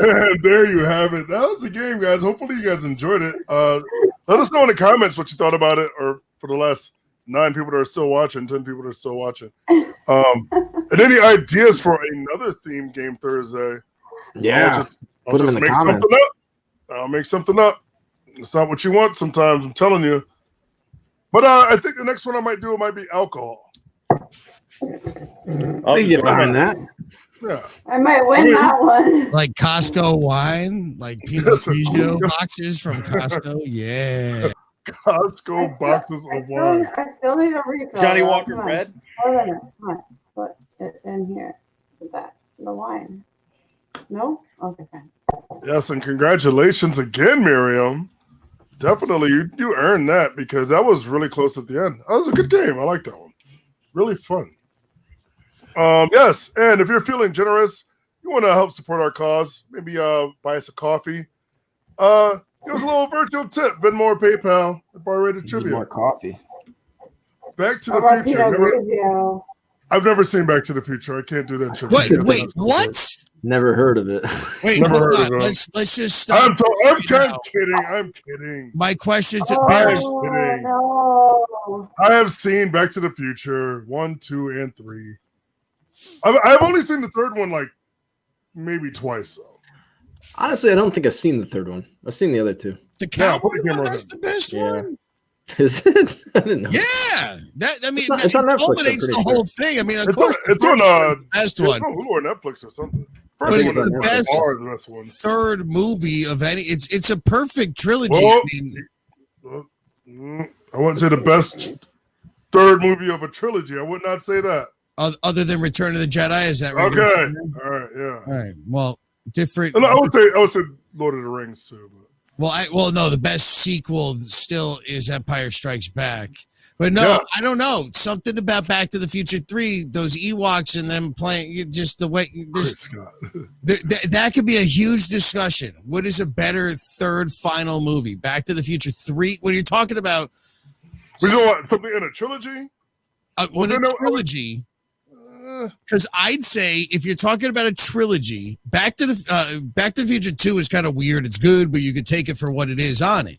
C: And there you have it. That was the game, guys. Hopefully you guys enjoyed it. Let us know in the comments what you thought about it, or for the last 9 people that are still watching, 10 people that are still watching. And any ideas for another theme game Thursday?
D: yeah.
C: I'll
D: Put them
C: just
D: in the
C: make
D: comments.
C: something up. I'll make something up. It's not what you want sometimes, I'm telling you. But I think the next one I might do might be alcohol.
D: We get behind that.
C: Yeah.
E: I might win that one.
F: Like Costco wine, like Pinot Grigio boxes from Costco. Yeah.
C: Costco boxes of wine.
E: I still need a refill.
H: Johnny
E: though.
H: Walker
E: Come on.
H: Red.
E: Hold on. Come on. Put it in here. Put that. The wine. No? Okay, fine.
C: Yes, and congratulations again, Miriam. Definitely, you earned that because that was really close at the end. That was a good game. I like that one. Really fun. Yes, and if you're feeling generous, you want to help support our cause, maybe buy us a coffee. Give us a little virtual tip, Venmo or PayPal, bar-rated
D: Need
C: trivia.
D: more coffee.
C: Back to
E: How about
C: the
E: Pinot
C: Future.
E: Grigio?
C: I've never seen Back to the Future. I can't do that trivia.
F: Wait, what?
D: Never heard of it.
F: Wait,
C: Never
F: hold
C: heard
F: on.
C: of it.
F: Let's just stop.
C: I'm kind of kidding. I'm kidding.
F: My question to
E: Oh,
F: Bears.
C: kidding.
E: no.
C: I have seen Back to the Future 1, 2, and 3. I've only seen the third one like maybe twice. So
D: Honestly, I don't think I've seen the third one. I've seen the other two.
F: The
C: Yeah,
F: cowboy
C: put the camera
F: one,
C: on
F: that's the best
D: Yeah.
F: one.
D: Is it? I didn't know.
F: Yeah,
D: It's on Netflix, I'm
F: culminates
D: pretty
F: the
D: sure.
F: whole thing. I mean, of
C: it's
F: course,
C: on, it's on
F: the best
C: it's
F: one.
C: on Hulu or Netflix or something.
F: But
C: First
F: it's
C: one
F: the
C: is
F: best
C: far the best one.
F: third movie of any. It's a perfect trilogy.
C: Well,
F: I mean,
C: I wouldn't say the best third movie of a trilogy. I would not say that.
F: other than Return of the Jedi, is that right?
C: Okay, all right, yeah.
F: All right. Well, different.
C: And I would say Lord of the Rings too. But.
F: No, the best sequel still is Empire Strikes Back. But no,
C: Yeah.
F: I don't know. Something about Back to the Future 3, those Ewoks and them playing, just the way there's that could be a huge discussion. What is a better third final movie? Back to the Future 3? When you're talking about
C: We know what something in a trilogy.
F: when it's trilogy, because I'd say if you're talking about a trilogy, Back to the Future 2 is kind of weird. It's good, but you could take it for what it is on it.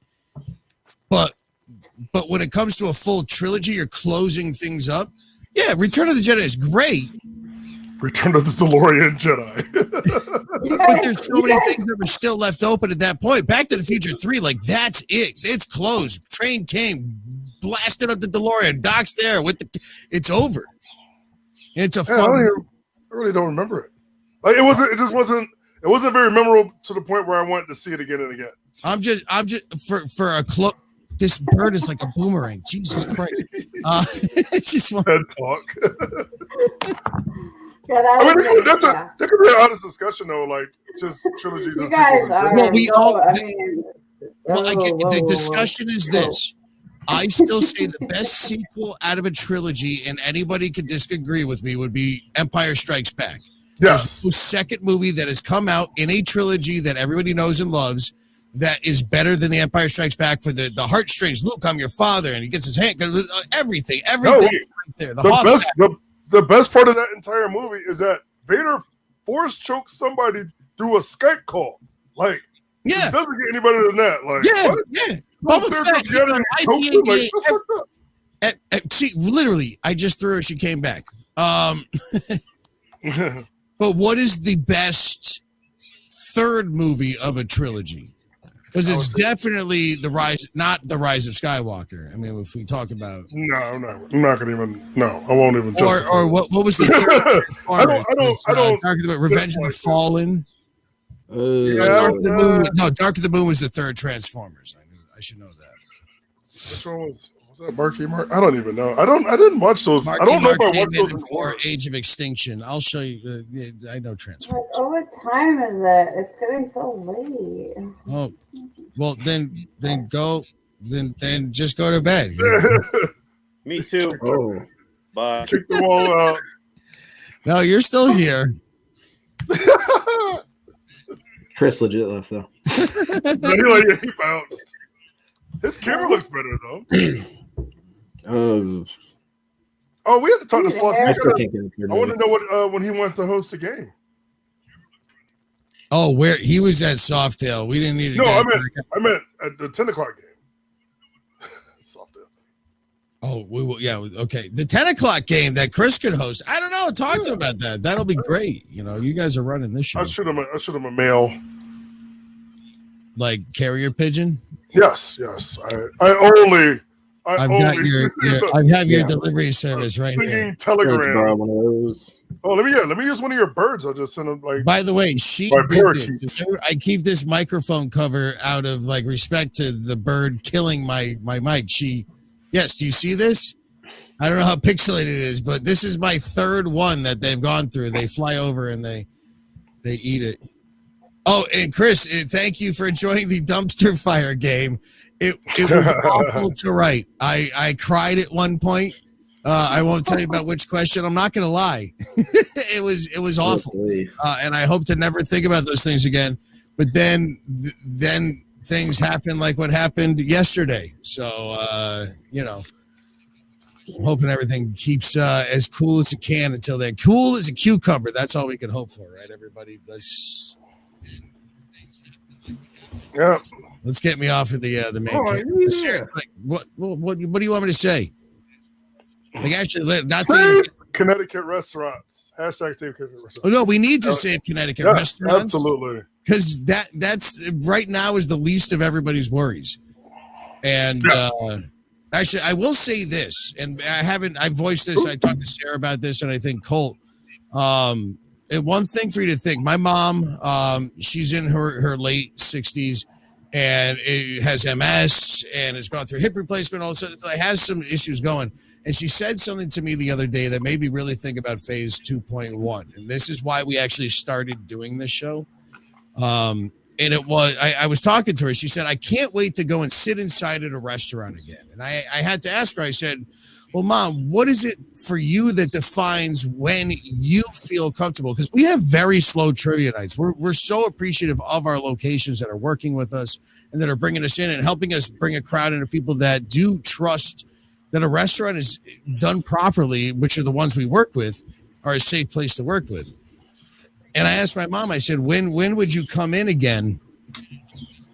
F: But when it comes to a full trilogy, you're closing things up. Yeah, Return of the Jedi is great.
C: Return of the DeLorean Jedi.
F: But there's so many things that were still left open at that point. Back to the Future 3, like that's it. It's closed. Train came, blasted up the DeLorean. Doc's there with it's over. And it's a fun.
C: I really don't remember it. Like it wasn't very memorable to the point where I wanted to see it again and again.
F: I'm just for a close. This bird is like a boomerang. Jesus Christ. It's just one.
C: Head talk.
E: Yeah,
C: that could be an honest discussion though, like just trilogies
E: You
C: and
E: guys
C: sequels.
E: are.
F: Well, we
E: no,
F: all-
E: I mean,
F: Well, I get,
E: whoa,
F: the
E: whoa,
F: discussion is this. I still say the best sequel out of a trilogy, and anybody could disagree with me, would be Empire Strikes Back.
C: Yes.
F: There's no second movie that has come out in a trilogy that everybody knows and loves that is better than the Empire Strikes Back for the heartstrings. Luke, I'm your father, and he gets his hand. Everything right there.
C: The best part of that entire movie is that Vader force choked somebody through a Skype call. Like,
F: yeah,
C: it doesn't get any better than that. Like,
F: yeah. Boba Fett, you got IP88. See, literally, I just threw her. She came back. But what is the best third movie of a trilogy? Because it's definitely not the Rise of Skywalker. I mean, if we talk about
C: no, I'm not gonna even. No, I won't even.
F: Or what was the third?
C: I don't.
F: Talking about Revenge of the Fallen.
C: Yeah,
F: Dark of the Moon was the third Transformers. I should know that.
C: Which one was that? Marky Mark? I don't even know. I didn't watch those. I don't know if I watched those
F: before Age of Extinction. I'll show you. I know Transformers.
E: Like, what time is it? It's getting so late.
F: Oh, well then go. Then just go to bed.
H: Me too.
D: Oh,
H: Bye.
C: Kick them all out.
F: No, you're still here.
D: Chris legit left though.
C: He bounced. His camera looks better though. Oh, we had to talk to Sloth.
D: I still can't get it.
C: I want to know what when he went to host a game.
F: Oh, where he was at Softail. We didn't need to
C: No,
F: get.
C: I meant at the 10 o'clock game. Softail.
F: Oh, we will. Yeah. Okay. The 10 o'clock game that Chris could host. I don't know. Talk to him about that. That'll be great. You know, you guys are running this show.
C: I shoot him a mail.
F: Like carrier pigeon.
C: Yes.
F: I've got your delivery service right
C: singing
F: here.
C: telegram.
D: One of those.
C: Oh, let me use one of your birds. I'll just send them like.
F: By the way, she
C: by
F: did
C: parakeets.
F: this. I keep this microphone cover out of like respect to the bird killing my mic. Yes, do you see this? I don't know how pixelated it is, but this is my third one that they've gone through. They fly over and they eat it. Oh, and Chris, thank you for enjoying the dumpster fire game. It was awful to write. I cried at one point. I won't tell you about which question. I'm not going to lie. It was awful. And I hope to never think about those things again. But then things happen like what happened yesterday. So, you know, I'm hoping everything keeps as cool as it can until then. Cool as a cucumber. That's all we can hope for, right, everybody? Let's get me off of the main. Like, what do you want me to say? Like, actually, not
C: save Connecticut restaurants. Hashtag save Connecticut restaurants.
F: Oh no, we need to save Connecticut restaurants.
C: Absolutely.
F: Because that's right now is the least of everybody's worries. And actually, I will say this, and I voiced this. I talked to Sarah about this, and I think Colt. And one thing for you to think, my mom, she's in her late 60s and it has MS and has gone through hip replacement. Also, has some issues going. And she said something to me the other day that made me really think about phase 2.1. And this is why we actually started doing this show. And it was, I was talking to her. She said, I can't wait to go and sit inside at a restaurant again. And I had to ask her, I said, well, Mom, what is it for you that defines when you feel comfortable? Because we have very slow trivia nights. We're so appreciative of our locations that are working with us and that are bringing us in and helping us bring a crowd into people that do trust that a restaurant is done properly, which are the ones we work with, are a safe place to work with. And I asked my mom, I said, when would you come in again?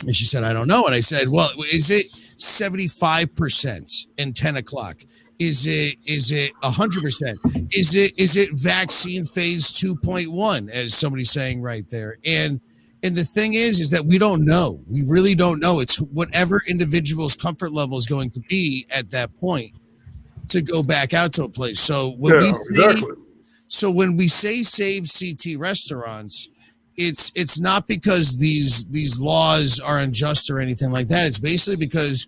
F: And she said, I don't know. And I said, well, is it 75% and 10 o'clock? Is it 100%? Is it vaccine phase 2.1, as somebody's saying right there? And the thing is that we don't know. We really don't know. It's whatever individual's comfort level is going to be at that point to go back out to a place. So when we say save CT restaurants, it's not because these laws are unjust or anything like that. It's basically because,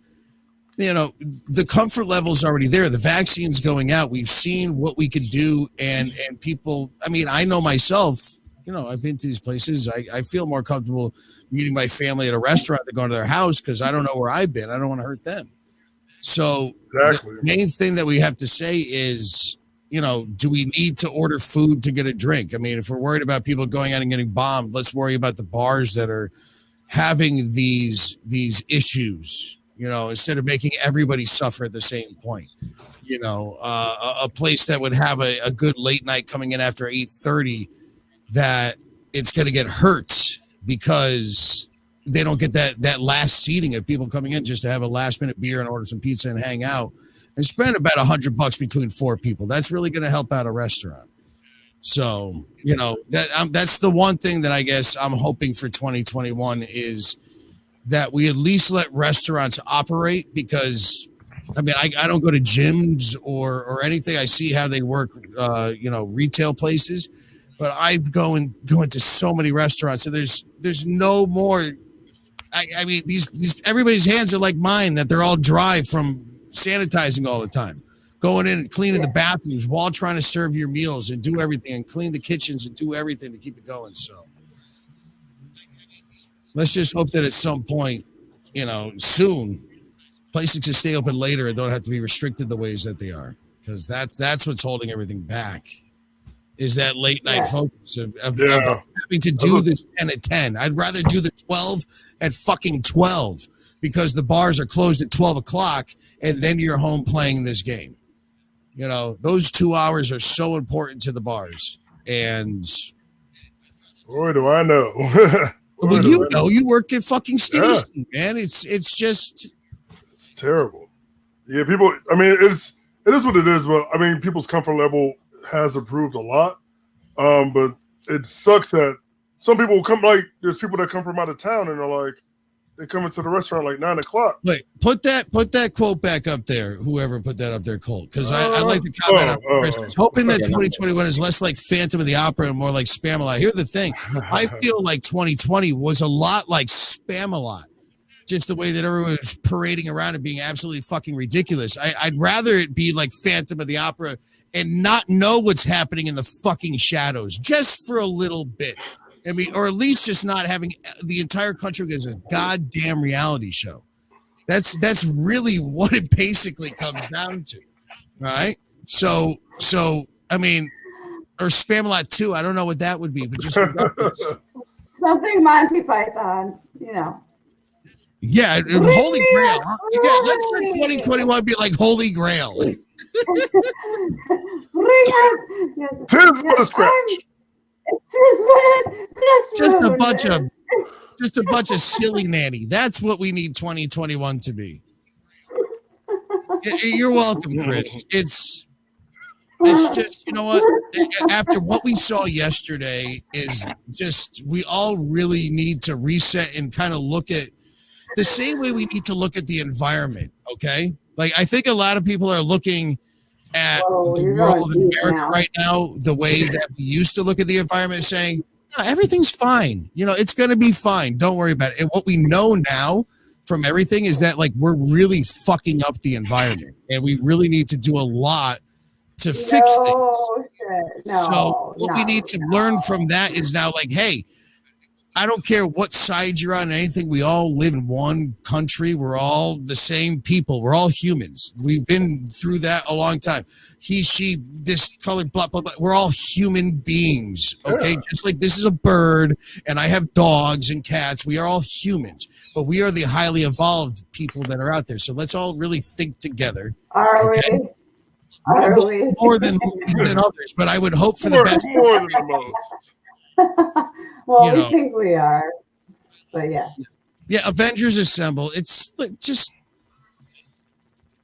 F: you know, the comfort level is already there. The vaccine's going out. We've seen what we could do, and people. I mean, I know myself. You know, I've been to these places. I feel more comfortable meeting my family at a restaurant than going to their house because I don't know where I've been. I don't want to hurt them. So the main thing that we have to say is, you know, do we need to order food to get a drink? I mean, if we're worried about people going out and getting bombed, let's worry about the bars that are having these issues. You know, instead of making everybody suffer at the same point, you know, a place that would have a good late night coming in after 8:30, that it's going to get hurt because they don't get that last seating of people coming in just to have a last minute beer and order some pizza and hang out and spend about $100 between 4 people. That's really going to help out a restaurant. So, you know, that's the one thing that I guess I'm hoping for 2021 is that we at least let restaurants operate, because I mean, I don't go to gyms or anything. I see how they work, you know, retail places, but I've going to so many restaurants. So there's no more. I mean, these everybody's hands are like mine, that they're all dry from sanitizing all the time, going in and cleaning the bathrooms while trying to serve your meals and do everything and clean the kitchens and do everything to keep it going. So let's just hope that at some point, you know, soon, places can stay open later and don't have to be restricted the ways that they are, because that's what's holding everything back, is that late night focus of having to do this 10 at 10. I'd rather do the 12 at fucking 12, because the bars are closed at 12 o'clock and then you're home playing this game. You know, those 2 hours are so important to the bars. And
C: Boy, do I know.
F: Well, you know, you work at fucking Skinny
C: Yeah.
F: Steve, man. It's just
C: It's terrible. Yeah, people. I mean, it is what it is. But I mean, people's comfort level has improved a lot. But it sucks that some people will come. Like, there's people that come from out of town and they're like, they come into the restaurant like 9 o'clock.
F: wait, put that quote back up there. Whoever put that up there, Colt, because I like to comment on Christmas, hoping that 2021 is less like Phantom of the Opera and more like Spamalot. Here's the thing: I feel like 2020 was a lot like Spamalot. Just the way that everyone was parading around and being absolutely fucking ridiculous. I'd rather it be like Phantom of the Opera and not know what's happening in the fucking shadows just for a little bit. I mean, or at least just not having the entire country as a goddamn reality show. That's really what it basically comes down to, right? So I mean, or Spamalot 2, I don't know what that would be, but just
E: Something Monty Python, you know.
F: yeah, Holy Grail. Yeah, let's let 2021 be like Holy Grail.
E: Bring up, yes,
C: Tis but a scratch.
F: Just a bunch of silly nanny. That's what we need 2021 to be. You're welcome, Chris. It's just, you know what? After what we saw yesterday is just, we all really need to reset and kind of look at the same way we need to look at the environment. Okay. Like, I think a lot of people are looking at the world in America right now, the way that we used to look at the environment, saying, no, everything's fine. You know, it's going to be fine. Don't worry about it. And what we know now from everything is that, like, we're really fucking up the environment and we really need to do a lot to fix things. So what we need to learn from that is now, like, hey, I don't care what side you're on, anything. We all live in one country. We're all the same people. We're all humans. We've been through that a long time. He, she, this color, blah, blah, blah. We're all human beings. Okay. Yeah. Just like this is a bird and I have dogs and cats. We are all humans, but we are the highly evolved people that are out there. So let's all really think together.
E: Are we? Are we?
F: More than others, but I would hope for the best.
C: More than most.
E: Well,
F: you
E: we
F: know.
E: think we are, but yeah.
F: Yeah, Avengers Assemble. It's like just,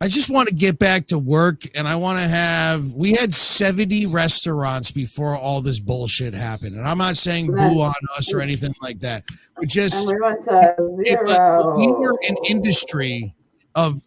F: I just want to get back to work, and I want to have. We had 70 restaurants before all this bullshit happened, and I'm not saying boo on us or anything like that. We just,
E: and we went to 0.
F: We were an industry of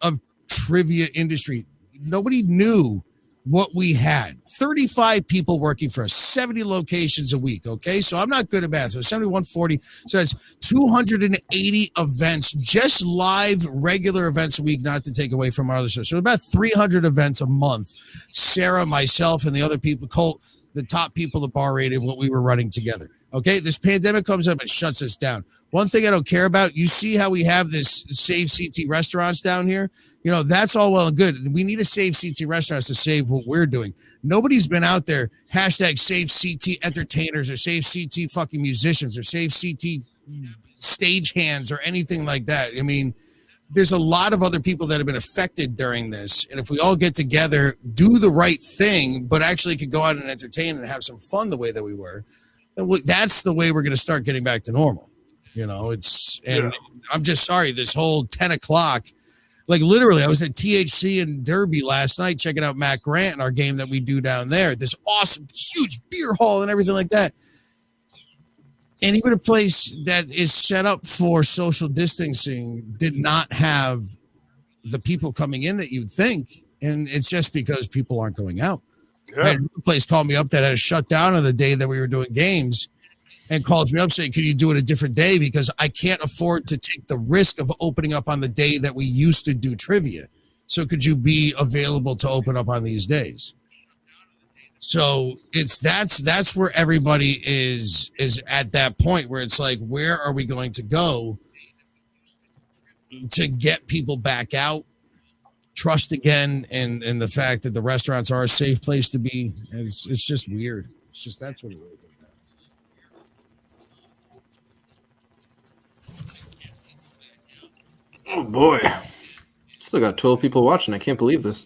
F: trivia industry. Nobody knew what we had. 35 people working for us, 70 locations a week. Okay. So I'm not good at math. So 7140. So that's 280 events, just live regular events a week, not to take away from our other shows. So about 300 events a month. Sarah, myself, and the other people, Colt, the top people at BRE, what we were running together. Okay. This pandemic comes up and shuts us down. One thing I don't care about, you see how we have this Save CT restaurants down here? You know, that's all well and good. We need to save CT restaurants to save what we're doing. Nobody's been out there, hashtag save CT entertainers or save CT fucking musicians or save CT stage hands or anything like that. I mean, there's a lot of other people that have been affected during this. And if we all get together, do the right thing, but actually could go out and entertain and have some fun the way that we were, then that's the way we're going to start getting back to normal. You know, I'm just sorry, this whole 10 o'clock, like literally, I was at THC in Derby last night checking out Matt Grant and our game that we do down there. This awesome, huge beer hall and everything like that. And even a place that is set up for social distancing did not have the people coming in that you'd think. And it's just because people aren't going out. Yeah. The place called me up that had a shut down on the day that we were doing games and calls me up saying, can you do it a different day? Because I can't afford to take the risk of opening up on the day that we used to do trivia. So could you be available to open up on these days? So that's where everybody is at that point where it's like, where are we going to go to get people back out, trust again, and the fact that the restaurants are a safe place to be? It's just weird. It's just, that's what it is.
D: Oh boy, still got 12 people watching. I can't believe this.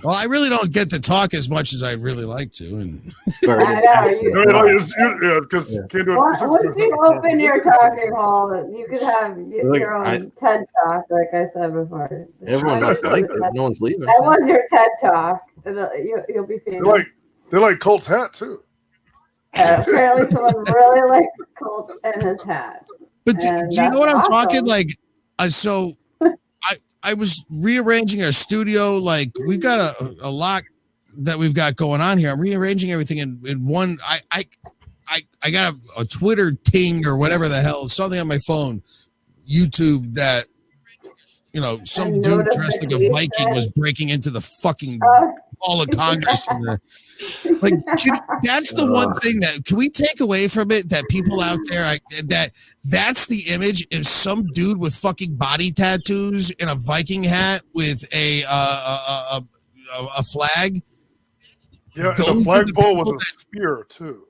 F: Well, I really don't get to talk as much as I'd really like to. And
E: I know.
C: Yeah, because can't do it.
E: Once you open your talking hall, you could have
D: Like,
E: your own TED Talk, like I said before.
D: Everyone must like it. No one's leaving.
E: That was your TED Talk. You'll be famous.
C: They like Colt's hat too.
E: Apparently, someone really likes Colt and his hat.
F: But do
E: And
F: you know what I'm
E: that's
F: talking?
E: awesome.
F: Like, so I was rearranging our studio. Like, we've got a lot that we've got going on here. I'm rearranging everything in one. I got a Twitter ting or whatever the hell, something on my phone, YouTube that, you know, some dude dressed like a Viking was breaking into the fucking Hall of Congress. Like, that's the one thing that can we take away from it, that people out there that's the image is some dude with fucking body tattoos and a Viking hat with a flag.
C: Yeah, and a flagpole with a spear too.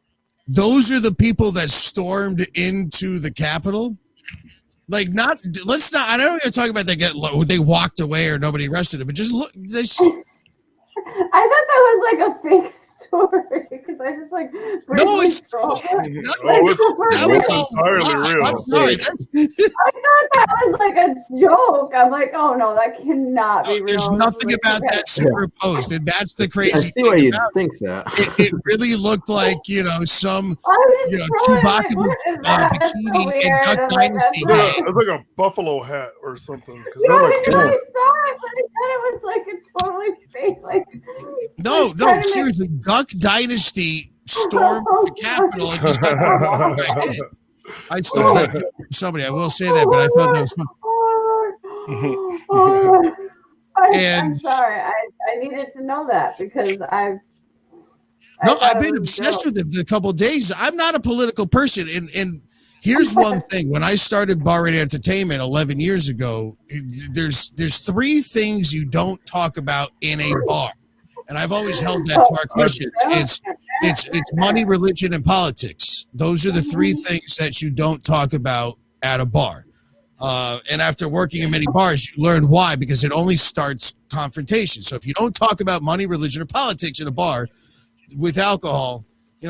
F: Those are the people that stormed into the Capitol. Like, let's not. I don't want to talk about they walked away or nobody arrested them, but just look.
E: I thought that was like a fake story because I just like
C: That was entirely real.
F: I'm sorry.
E: I thought that was like a joke. I'm like, oh no, that cannot be real.
F: There's nothing about that superimposed, and that's the
D: I
F: crazy
D: see why
F: thing.
D: you'd think that.
F: It really looked like, some Chewbacca bikini and Duck Dynasty.
C: It's like a buffalo hat or something.
E: Yeah, I saw it, but I thought it was like a totally fake. Like,
F: no, seriously, Duck Dynasty stormed the Capitol and just got I did. I stole that from somebody. I will say that, but I thought that was fun.
E: I'm sorry. I needed to know that because I've
F: been obsessed with it for a couple of days. I'm not a political person, and here's one thing: when I started Bar Radio Entertainment 11 years ago, there's three things you don't talk about in a bar, and I've always held that to our questions. It's money, religion, and politics. Those are the three things that you don't talk about at a bar. And after working in many bars, you learn why, because it only starts confrontation. So if you don't talk about money, religion, or politics in a bar with alcohol,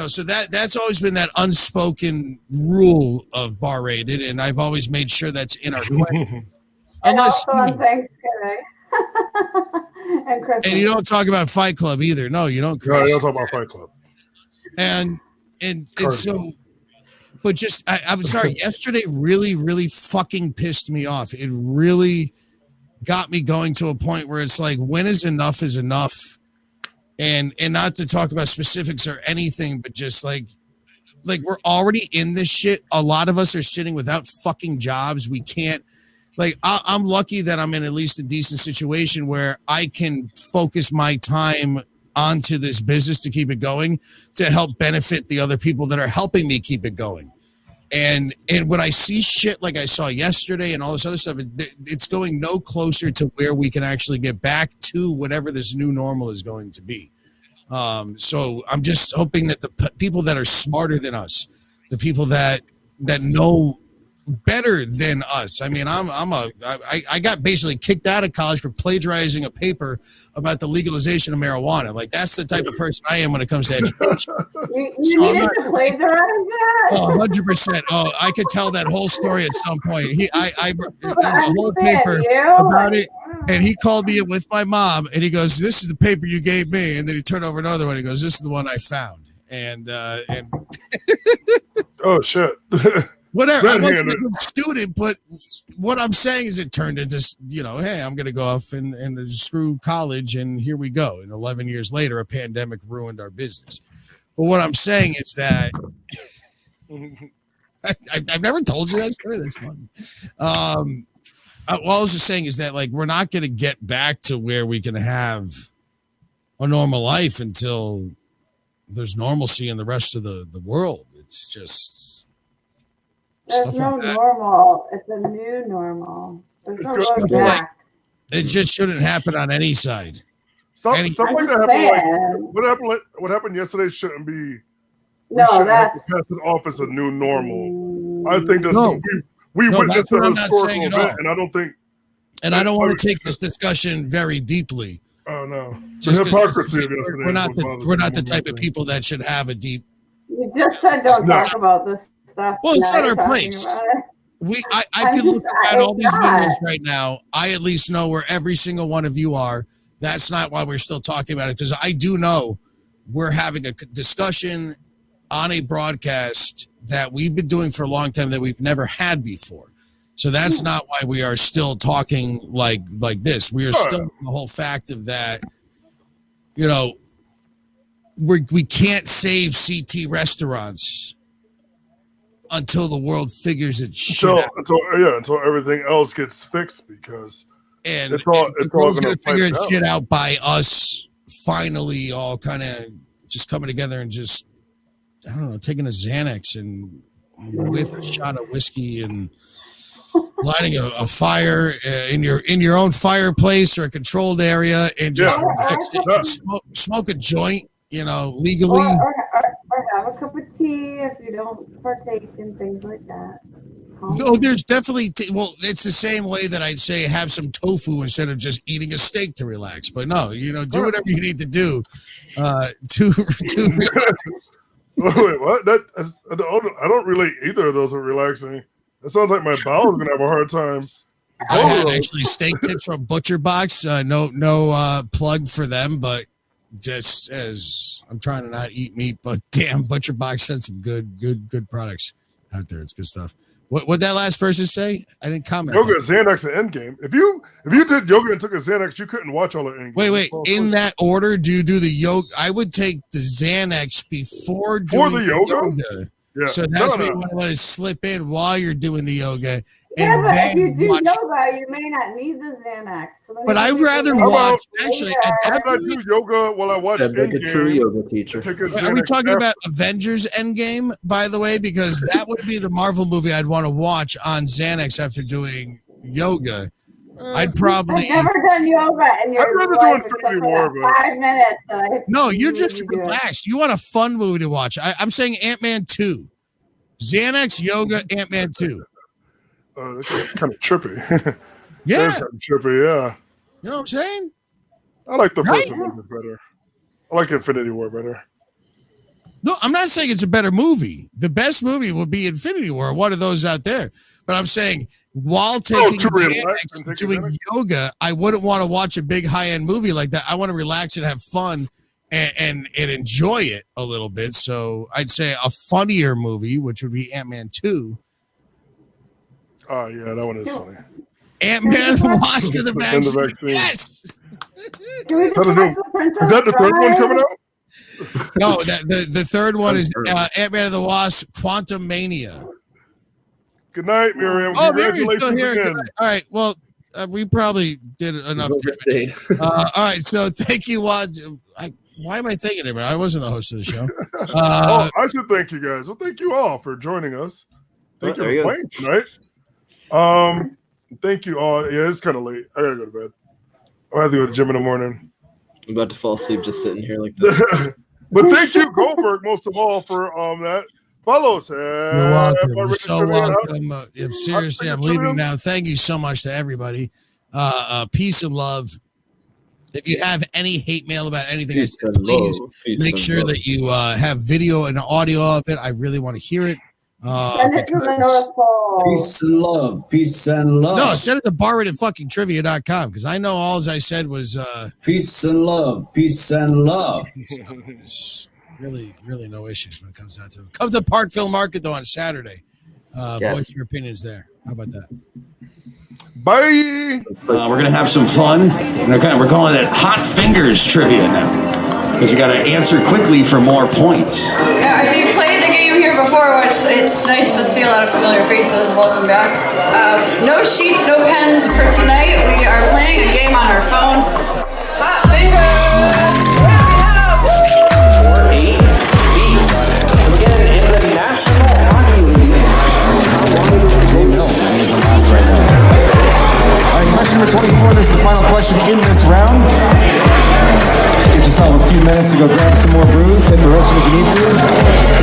F: so that's always been that unspoken rule of Bar Rated, and I've always made sure that's in our question.
E: And also on Thanksgiving. And Christmas.
F: And you don't talk about Fight Club either. No, you don't, Chris.
C: No, you don't talk about Fight Club.
F: And so, but just, I'm sorry, yesterday really, really fucking pissed me off. It really got me going to a point where it's like, when is enough? And not to talk about specifics or anything, but just like we're already in this shit. A lot of us are sitting without fucking jobs. We can't, I'm lucky that I'm in at least a decent situation where I can focus my time onto this business to keep it going, to help benefit the other people that are helping me keep it going. And when I see shit like I saw yesterday and all this other stuff, it's going no closer to where we can actually get back to whatever this new normal is going to be. So I'm just hoping that the people that are smarter than us, the people that know better than us. I mean, I got basically kicked out of college for plagiarizing a paper about the legalization of marijuana. Like, that's the type of person I am when it comes to education.
E: You needed to plagiarize that?
F: Oh, 100%. Oh, I could tell that whole story at some point. There's a whole paper about it, and he called me with my mom, and he goes, "This is the paper you gave me," and then he turned over another one. He goes, "This is the one I found," and
C: oh shit.
F: Whatever. I wasn't a good student, but what I'm saying is it turned into, hey, I'm going to go off and screw college, and here we go. And 11 years later, a pandemic ruined our business. But what I'm saying is that I've never told you that story. That's fun. What I was just saying is that, we're not going to get back to where we can have a normal life until there's normalcy in the rest of the world. It's just...
E: There's no normal. It's a new normal. There's no going back.
F: It just shouldn't happen on any side.
C: Stuff like that what happened yesterday shouldn't be.
E: No, that's
C: pass it off as a new normal. I think that's we witnessed a historical event, and I don't think.
F: And I don't want to take this discussion very deeply.
C: Oh no.
F: Just
C: hypocrisy of yesterday.
F: we're not the type of people that should have a deep.
E: You just said don't talk about this stuff.
F: Well, it's
E: Now
F: not
E: you're
F: our
E: talking
F: place.
E: about it.
F: I
E: I'm
F: can look
E: just-
F: at all
E: it's
F: these
E: not.
F: windows right now. I at least know where every single one of you are. That's not why we're still talking about it, because I do know we're having a discussion on a broadcast that we've been doing for a long time that we've never had before. So that's not why we are still talking like this. We are still in the whole fact of that, you know, we can't save CT restaurants until the world figures its shit out.
C: Until everything else gets fixed, because
F: And
C: it's all
F: going
C: going
F: to figure its shit out by us finally all kind of just coming together and just, I don't know, taking a Xanax and with a shot of whiskey and lighting a fire in your own fireplace or a controlled area and just smoke a joint, you know, legally.
E: Or have a cup of tea if you don't partake in things like that.
F: No, there's definitely it's the same way that I'd say have some tofu instead of just eating a steak to relax. But no, you know, do whatever you need to do to relax.
C: Wait, what? I don't relate either of those with relaxing. That sounds like my bowel's gonna have a hard time.
F: I had actually steak tips from Butcher Box. No plug for them, but just as I'm trying to not eat meat, but damn, Butcher Box sent some good products out there. It's good stuff. What that last person say? I didn't comment.
C: Yoga, Xanax, and Endgame. If you did yoga and took a Xanax, you couldn't watch all of Endgame.
F: Wait. In that order, do you do the yoga? I would take the Xanax before doing
C: the yoga. Yeah.
F: So that's why you want to let it slip in while you're doing the yoga.
E: Yeah,
F: And
E: but
F: then
E: if you do
F: watch
E: yoga, you may not need the Xanax. So
F: But I'd rather watch. Actually, at
C: I
F: that
C: do yoga while I watch
D: Like a true
C: Endgame.
D: yoga teacher.
F: Are we talking about Avengers Endgame, by the way? Because that would be the Marvel movie I'd want to watch on Xanax after doing yoga. I'd probably.
E: I've never done yoga in your
C: I'd rather
E: life
C: do
E: except
C: Infinity
E: for
C: War,
E: that 5 minutes.
F: No, you're just
E: do it.
F: relaxed. You want a fun movie to watch. I'm saying Ant-Man 2. Xanax, yoga, Ant-Man 2.
C: That's kind of trippy.
F: Yeah.
C: That's kind of trippy, yeah.
F: You know what I'm saying?
C: I like the first
F: Right?
C: Avengers better. I like Infinity War better.
F: No, I'm not saying it's a better movie. The best movie would be Infinity War, one of those out there. But I'm saying while taking
C: to relax
F: Xanax
C: and
F: and
C: take
F: doing
C: Xanax?
F: yoga, I wouldn't want to watch a big high-end movie like that. I want to relax and have fun and enjoy it a little bit. So I'd say a funnier movie, which would be Ant-Man 2.
C: Oh, yeah, that one is funny.
F: Ant-Man and the Wasp of the
C: And the
F: Vaccine.
C: vaccine.
F: Yes!
E: Can we
C: Is that
E: just
C: a
E: watch
C: new-
E: the Princess
C: Is that the third one
E: Bride?
C: coming out?
F: No, the third one is Ant-Man and the Wasp, Quantum Mania.
C: Good night, Miriam.
F: Oh, Mary's still
C: Congratulations
F: here.
C: again.
F: All right, well, we probably did enough damage.
D: Overstayed.
F: All right, so thank you, Wads. Why am I thinking about it? I wasn't the host of the show.
C: Oh, I should thank you guys. Well, thank you all for joining us. Thank
D: There
C: you
D: you
C: for
D: go.
C: playing tonight. Thank you all. Yeah, it's kind of late. I gotta go to bed. I have to go to the gym in the morning.
D: I'm about to fall asleep just sitting here like this.
C: But thank you, Goldberg, most of all, for that. Follow us.
F: You're welcome. You're so welcome. Seriously, I'm leaving now. Thank you so much to everybody. Peace and love. If you have any hate mail about anything I said, please make sure that you have video and audio of it. I really want to hear it.
E: Send it to the North Pole.
G: Peace and love. Peace and love.
F: No, send it to borrowed@fuckingtrivia.com because I know all I said was
G: Peace and love. Peace and love.
F: there's really no issues when it comes down to it. Come to Parkville Market though on Saturday.
D: Yes.
F: Voice your opinions there. How about that?
C: Bye.
A: We're going to have some fun. We're calling it Hot Fingers Trivia now. Because you got to answer quickly for more points.
I: Now, if you played the game here before, which it's nice to see a lot of familiar faces, welcome back. No sheets, no pens for tonight. We are playing a game on our phone. Hot fingers!
J: Question number 24, this is the final question in this round. Give yourself a few minutes to go grab some more brews, hit the restroom if you need to.